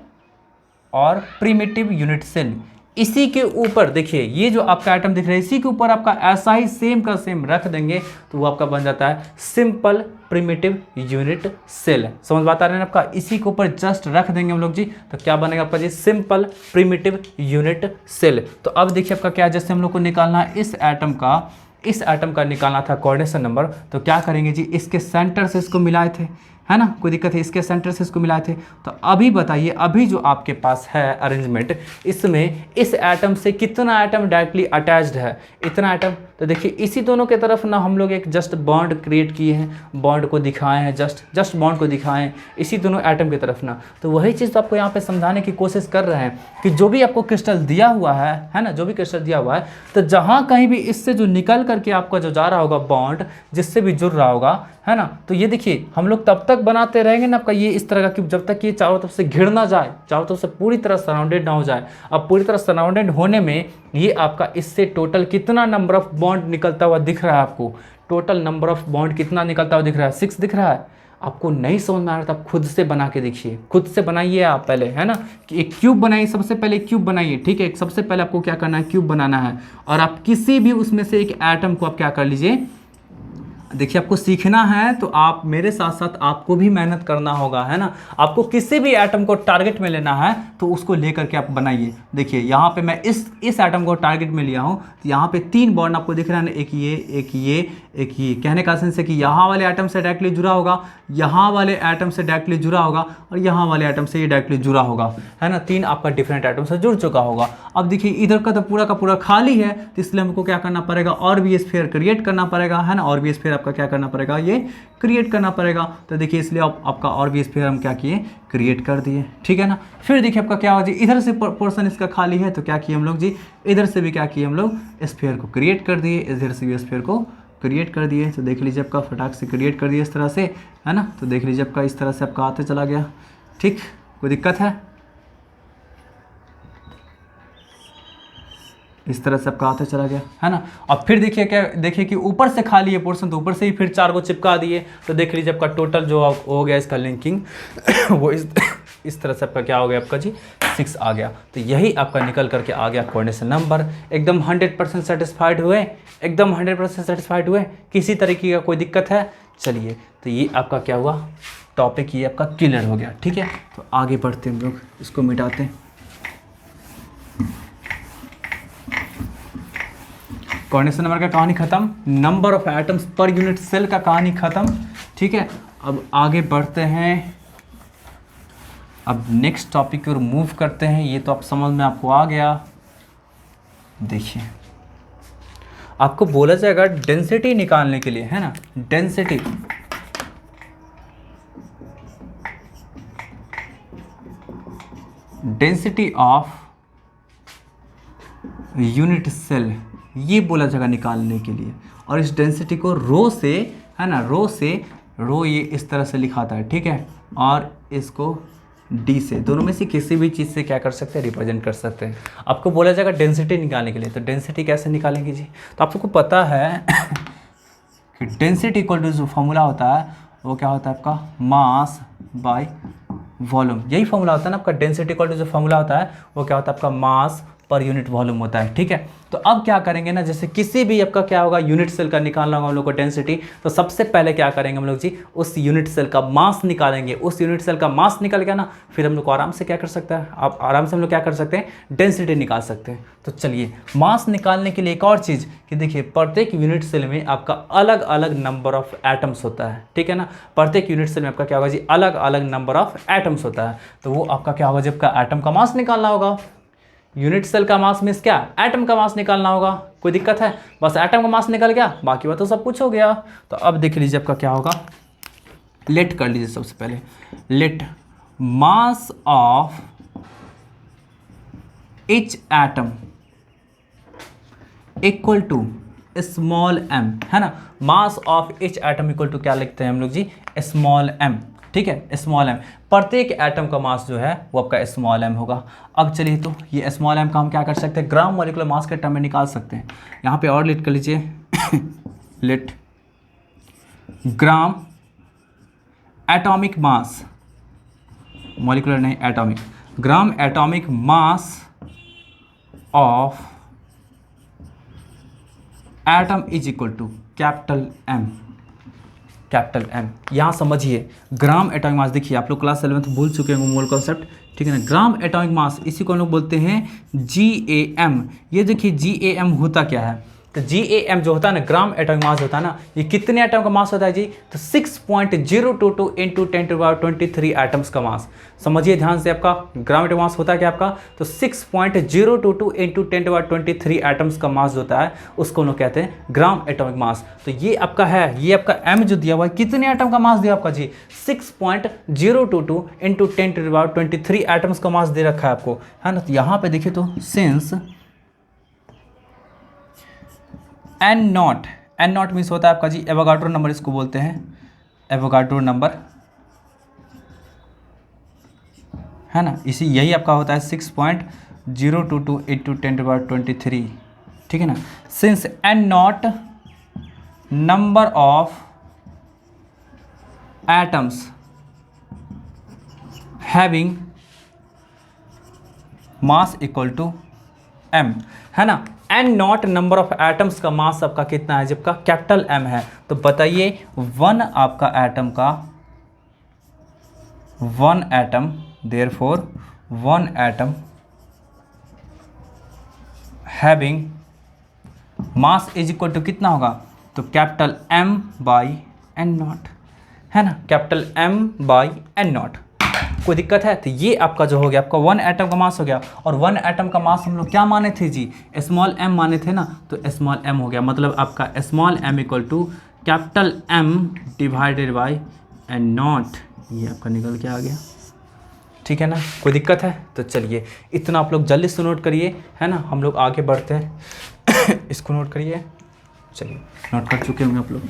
और प्रिमिटिव यूनिट सेल। इसी के ऊपर देखिए ये जो आपका आइटम दिख रहा है, इसी के ऊपर आपका ऐसा ही सेम का सेम रख देंगे तो वो आपका बन जाता है सिंपल प्रिमिटिव यूनिट सेल। समझ बात आ रही है आपका, इसी के ऊपर जस्ट रख देंगे हम लोग जी, तो क्या बनेगा आपका जी, सिंपल प्रिमिटिव यूनिट सेल। तो अब देखिए आपका क्या, जैसे हम लोग को निकालना है इस एटम का निकालना था कोऑर्डिनेशन नंबर, तो क्या करेंगे जी, इसके सेंटर से इसको मिलाए थे है ना, कोई दिक्कत है, इसके सेंटर से इसको मिलाए थे। तो अभी बताइए, अभी जो आपके पास है अरेंजमेंट, इसमें इस एटम से कितना एटम डायरेक्टली अटैच्ड है, इतना एटम। तो देखिए इसी दोनों के तरफ ना हम लोग एक जस्ट बॉन्ड क्रिएट किए हैं, बॉन्ड को दिखाए हैं, जस्ट बॉन्ड को दिखाए हैं इसी दोनों एटम की तरफ ना। तो वही चीज़ तो आपको यहाँ पे समझाने की कोशिश कर रहे हैं कि जो भी आपको क्रिस्टल दिया हुआ है ना, जो भी क्रिस्टल दिया हुआ है, तो जहाँ कहीं भी इससे जो निकल करके आपका जो जा रहा होगा बॉन्ड, जिससे भी जुड़ रहा होगा है ना, तो ये देखिए हम लोग तब तक बनाते रहेंगे ना आपका ये इस तरह का, कि जब तक ये चारों तरफ से घिर ना जाए, चारों तरफ से पूरी तरह सराउंडेड ना हो जाए। अब पूरी तरह सराउंडेड होने में ये आपका इससे टोटल कितना नंबर ऑफ बॉन्ड निकलता हुआ दिख रहा है आपको, टोटल नंबर ऑफ बॉन्ड कितना निकलता हुआ दिख रहा है, 6 दिख रहा है। आपको नहीं समझ में आ रहा था, आप खुद से बना के देखिए, खुद से बनाइए आप पहले है ना, कि एक क्यूब बनाइए, सबसे पहले एक क्यूब बनाइए। ठीक है, सबसे पहले आपको क्या करना है, क्यूब बनाना है, और आप किसी भी उसमें से एक एटम को आप क्या कर लीजिए, देखिए आपको सीखना है तो आप मेरे साथ साथ आपको भी मेहनत करना होगा है ना। आपको किसी भी एटम को टारगेट में लेना है तो उसको लेकर के आप बनाइए। देखिए यहाँ पे मैं इस एटम को टारगेट में लिया हूँ, तो यहाँ पे 3 बॉन्ड आपको दिख रहा है ना, एक ये, एक ये, एक ये। कहने का सेंस है कि यहाँ वाले एटम से डायरेक्टली जुड़ा होगा, यहाँ वाले एटम से डायरेक्टली जुड़ा होगा, और यहाँ वाले एटम से ये डायरेक्टली जुड़ा होगा है ना। 3 आपका डिफरेंट एटम से जुड़ चुका होगा। अब देखिए इधर का पूरा खाली है, तो इसलिए हमको क्या करना पड़ेगा, और भी स्फीयर क्रिएट करना पड़ेगा है ना, और भी स्फीयर आपका क्या करना पड़ेगा, ये क्रिएट करना पड़ेगा। तो देखिए इसलिए आपका और भी स्फीयर हम क्या किए, क्रिएट कर दिए। ठीक है ना। फिर देखिए आपका क्या हो जी, इधर से पोर्शन इसका खाली है, तो क्या किए हम लोग जी, इधर से भी क्या किए हम लोग, स्फीयर को क्रिएट कर दिए, इधर से भी स्फीयर को क्रिएट कर दिए। तो देख लीजिए आपका फटाक से क्रिएट कर दिए इस तरह से है ना। तो देख लीजिए आपका इस तरह से आपका आते चला गया। ठीक, कोई दिक्कत है, इस तरह से आपका आते चला गया है ना। अब फिर देखिए क्या, देखिए कि ऊपर से खाली है पोर्शन, तो ऊपर से ही फिर 4 को चिपका दिए। तो देख लीजिए आपका टोटल जो हो गया इसका लिंकिंग वो इस तरह से आपका क्या हो गया आपका जी, 6 आ गया। तो यही आपका निकल करके आ गया कोऑर्डिनेशन नंबर। एकदम 100% सेटिस्फाइड हुए, एकदम 100% सेटिस्फाइड हुए, किसी तरीके का कोई दिक्कत है। चलिए तो ये आपका क्या हुआ, टॉपिक ये आपका क्लियर हो गया। ठीक है, तो आगे बढ़ते हैं हम लोग, इसको मिटाते हैं। कोऑर्डिनेशन नंबर का कहानी खत्म, number of atoms per unit cell का कहानी खत्म। ठीक है, अब आगे बढ़ते हैं, अब नेक्स्ट टॉपिक की ओर मूव करते हैं। ये तो आप समझ में आपको आ गया देखिए आपको बोला जाएगा डेंसिटी निकालने के लिए, है ना, density, density of unit cell, ये बोला जाएगा निकालने के लिए। और इस डेंसिटी को रो से, है ना, रो ये इस तरह से लिखाता है, ठीक है, और इसको डी से, दोनों में से किसी भी चीज़ से क्या कर सकते हैं, रिप्रेजेंट कर सकते हैं। आपको बोला जाएगा डेंसिटी निकालने के लिए, तो डेंसिटी कैसे निकालेंगे जी, तो आप सबको पता है कि डेंसिटी इक्वल टू जो फॉर्मूला होता है वो क्या होता है आपका, मास बाय वॉल्यूम। यही फॉर्मूला होता है ना आपका, डेंसिटी इक्वल टू जो फॉर्मूला होता है वो क्या होता है आपका, मास पर यूनिट वॉल्यूम होता है, ठीक है। तो अब क्या करेंगे ना, जैसे किसी भी आपका क्या होगा, यूनिट सेल का निकालना होगा हम लोग को डेंसिटी, तो सबसे पहले क्या करेंगे हम लोग जी, उस यूनिट सेल का मास निकालेंगे। उस यूनिट सेल का मास निकल गया ना, फिर हम लोग को आराम से क्या कर सकता है, आप आराम से हम लोग क्या कर सकते हैं, डेंसिटी निकाल सकते हैं। तो चलिए मास निकालने के लिए एक और चीज़ कि देखिए प्रत्येक यूनिट सेल में आपका अलग अलग नंबर ऑफ एटम्स होता है, ठीक है ना। प्रत्येक यूनिट सेल में आपका क्या होगा जी, अलग अलग नंबर ऑफ एटम्स होता है। तो वो आपका क्या होगा, जब का एटम का मास निकालना होगा, यूनिट सेल का मास मीन्स क्या, एटम का मास निकालना होगा। कोई दिक्कत है, बस एटम का मास निकल गया, बाकी बात तो सब कुछ हो गया। तो अब देख लीजिए आपका क्या होगा, लेट कर लीजिए सबसे पहले, let mass of each atom equal to small m, है ना। Mass of each atom equal to क्या लिखते हैं हम लोग जी, स्मॉल एम, ठीक है, स्मॉल एम। प्रत्येक एटम का मास जो है वो आपका स्मॉल एम होगा। अब चलिए तो ये स्मॉल एम का हम क्या कर सकते हैं, ग्राम मॉलिक्यूलर मास के टर्म में निकाल सकते हैं। यहाँ पे और लेट कर लीजिए let gram atomic mass, molecular नहीं atomic, gram atomic mass of atom is equal to capital M, capital M. यहाँ समझिए ग्राम एटॉमिक मास, देखिए आप लोग क्लास 11 भूल चुके हैं मोल कॉन्सेप्ट, ठीक है ना। ग्राम एटॉमिक मास इसी को हम लोग बोलते हैं GAM। ये देखिए GAM होता क्या है, तो GAM जो होता है ना, ग्राम एटॉमिक मास होता है ना, ये कितने एटम का मास होता है जी, तो 6.022 इंटू 10⁻23 एटम्स का मास। समझिए ध्यान से, आपका ग्राम एटॉमिक मास होता है क्या आपका, तो 6.022 इंटू 10⁻23 एटम्स का मास होता है, उसको हम लोग कहते हैं ग्राम एटॉमिक मास। तो ये आपका है, ये आपका M जो दिया हुआ है, कितने एटम का मास दिया आपका जी, 6.022 इंटू 10⁻23 एटम्स का मास दे रखा है आपको, है ना। तो यहाँ पे देखिए तो सिंस एन नॉट मीन्स होता है आपका जी एवोगाड्रो नंबर, इसको बोलते हैं एवोगाड्रो नंबर, है ना। इसी यही आपका होता है 6.022 इंटू 10⁻23, ठीक है ना। Since N nought number of atoms having mass equal to m, है ना। N nought number of atoms का मास आपका कितना है, जबकि कैपिटल M है, तो बताइए वन आपका एटम का, one atom, therefore one atom having mass is equal to कितना होगा, तो capital M by N nought, है ना, capital M by N nought. कोई दिक्कत है, तो ये आपका जो हो गया, आपका वन एटम का मास हो गया। और वन एटम का मास हम लोग क्या माने थे जी, स्मॉल m माने थे ना, तो स्मॉल m हो गया, मतलब आपका small m equal to capital M divided by N nought, ये आपका निकल के आ गया, ठीक है ना। कोई दिक्कत है, तो चलिए इतना आप लोग जल्दी से नोट करिए, है ना, हम लोग आगे बढ़ते हैं इसको नोट करिए, चलिए नोट कर चुके होंगे आप लोग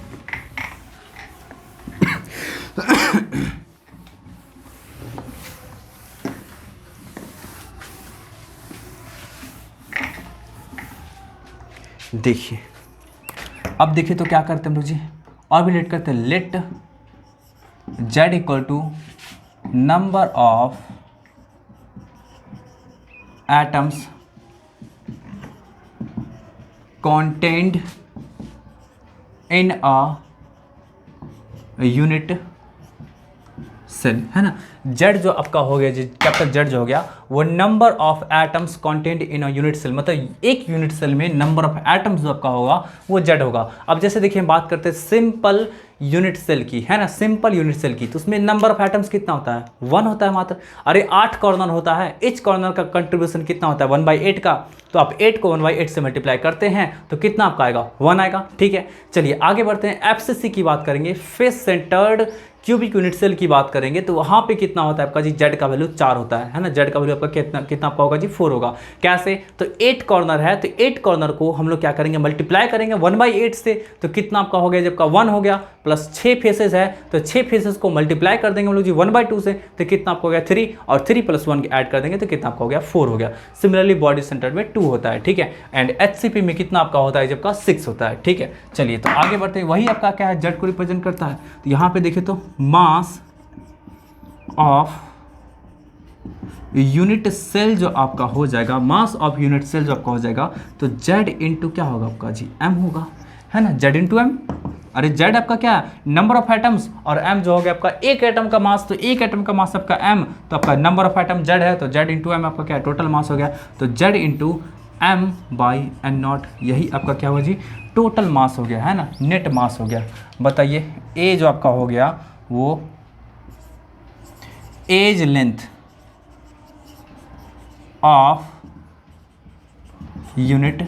देखिए अब देखिए तो क्या करते हैं हम लोग जी, और भी लेट करते हैं, let z equal to number of atoms contained in a unit cell, है ना। जेड जो आपका हो गया, कैपिटल जेड जो हो गया वो number of atoms content in a unit cell, मतलब एक यूनिट सेल में नंबर ऑफ एटम्स जो आपका होगा वो जेड होगा। अब जैसे देखिए हम बात करते हैं सिंपल यूनिट सेल की, है ना, सिंपल यूनिट सेल की, तो उसमें नंबर ऑफ एटम्स कितना होता है, 1 होता है मात्र। अरे 8 कॉर्नर होता है, ईच कॉर्नर का कंट्रीब्यूशन कितना होता है 1/8 का, तो आप 8 को 1/8 से मल्टीप्लाई करते हैं तो कितना आपका आएगा 1 आएगा। ठीक है, चलिए आगे बढ़ते हैं। एफसीसी की बात करेंगे, face centered cubic unit cell की बात करेंगे, तो वहाँ पे कितना होता है आपका जी, जेड का वैल्यू 4 होता है ना। जेड का वैल्यू आपका कितना कितना आपका होगा जी 4 होगा। कैसे, तो 8 कॉर्नर है तो 8 कॉर्नर को हम लोग क्या करेंगे, मल्टीप्लाई करेंगे 1/8 से, तो कितना आपका हो गया, जब का 1 हो गया, प्लस 6 फेसेस है तो 6 फेसेस को मल्टीप्लाई कर देंगे हम लोग जी 1/2 से, तो कितना आपको हो गया 3, और 3 + 1 ऐड कर देंगे तो कितना आपका हो गया 4 हो गया। सिमिलरली बॉडी सेंटर में 2 होता है। ठीक है, एंड एचसीपी में कितना आपका होता है, जब का 6 होता है। ठीक है, चलिए तो आगे बढ़ते हैं। वही आपका क्या है, जेड को रिप्रेजेंट करता है। तो यहाँ पे देखिए तो मास ऑफ यूनिट सेल जो आपका हो जाएगा, मास ऑफ यूनिट सेल जो आपका हो जाएगा, तो जेड इंटू क्या होगा आपका जी, एम होगा, है ना, जेड इंटू एम। अरे जेड आपका क्या है, नंबर ऑफ एटम्स, और एम जो हो गया आपका एक एटम का मास, तो एक एटम का मास आपका एम, तो आपका नंबर ऑफ एटम जेड है, तो जेड इंटू एम आपका क्या है, टोटल मास हो गया, तो Z into M by N naught, यही आपका क्या होगा जी, टोटल मास हो गया, है ना, नेट मास हो गया। बताइए ए जो आपका हो गया वो edge length of unit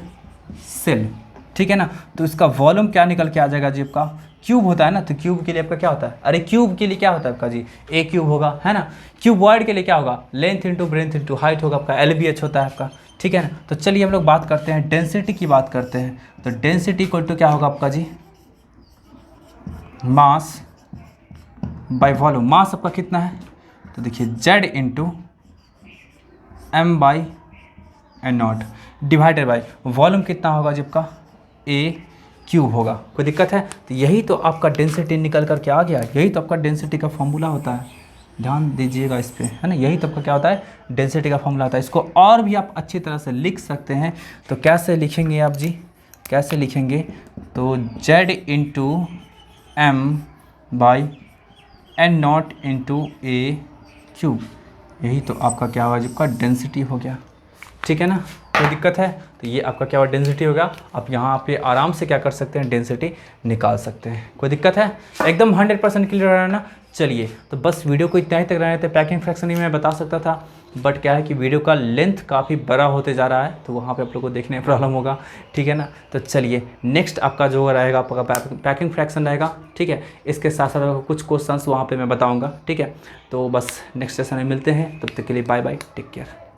cell, ठीक है ना। तो इसका वॉल्यूम क्या निकल के आ जाएगा जी, आपका क्यूब होता है ना, तो क्यूब के लिए आपका क्या होता है, अरे क्यूब के लिए क्या होता है आपका जी, ए क्यूब होगा, है ना। क्यूबॉइड के लिए क्या होगा, length into breadth into height होगा आपका, LBH होता है आपका। ठीक है ना, तो चलिए हम लोग बात करते हैं डेंसिटी की बात करते हैं। तो डेंसिटी इक्वल टू क्या होगा आपका जी, मास बाय वॉल्यूम। मास आपका कितना है, तो देखिए Z into M by N naught divided by volume कितना होगा जी आपका, ए क्यूब होगा। कोई दिक्कत है, तो यही तो आपका डेंसिटी निकल कर के आ गया, यही तो आपका डेंसिटी का फॉर्मूला होता है, ध्यान दीजिएगा इस पर, है ना। यही तो आपका क्या होता है, डेंसिटी का फॉर्मूला होता है। इसको और भी आप अच्छी तरह से लिख सकते हैं, तो कैसे लिखेंगे आप जी, कैसे लिखेंगे, तो Z into M by N naught into a cube, यही तो आपका क्या होगा, आपका डेंसिटी हो गया। ठीक है ना, कोई दिक्कत है, तो ये आपका क्या हुआ, डेंसिटी होगा। आप यहाँ पे आराम से क्या कर सकते हैं, डेंसिटी निकाल सकते हैं। कोई दिक्कत है, एकदम 100% क्लियर है ना। चलिए तो बस वीडियो को इतना ही तक रहने थे। पैकिंग फ्रैक्शन ही मैं बता सकता था, बट क्या है कि वीडियो का लेंथ काफ़ी बड़ा होते जा रहा है, तो वहाँ पे आप लोग को देखने में प्रॉब्लम होगा। ठीक है ना, तो चलिए नेक्स्ट आपका जो रहेगा आपका पैकिंग फ्रैक्शन रहेगा। ठीक है, इसके साथ साथ कुछ क्वेश्चंस वहाँ पे मैं बताऊँगा। ठीक है, तो बस नेक्स्ट सेशन में मिलते हैं, तब तक के लिए बाय बाय, टेक केयर।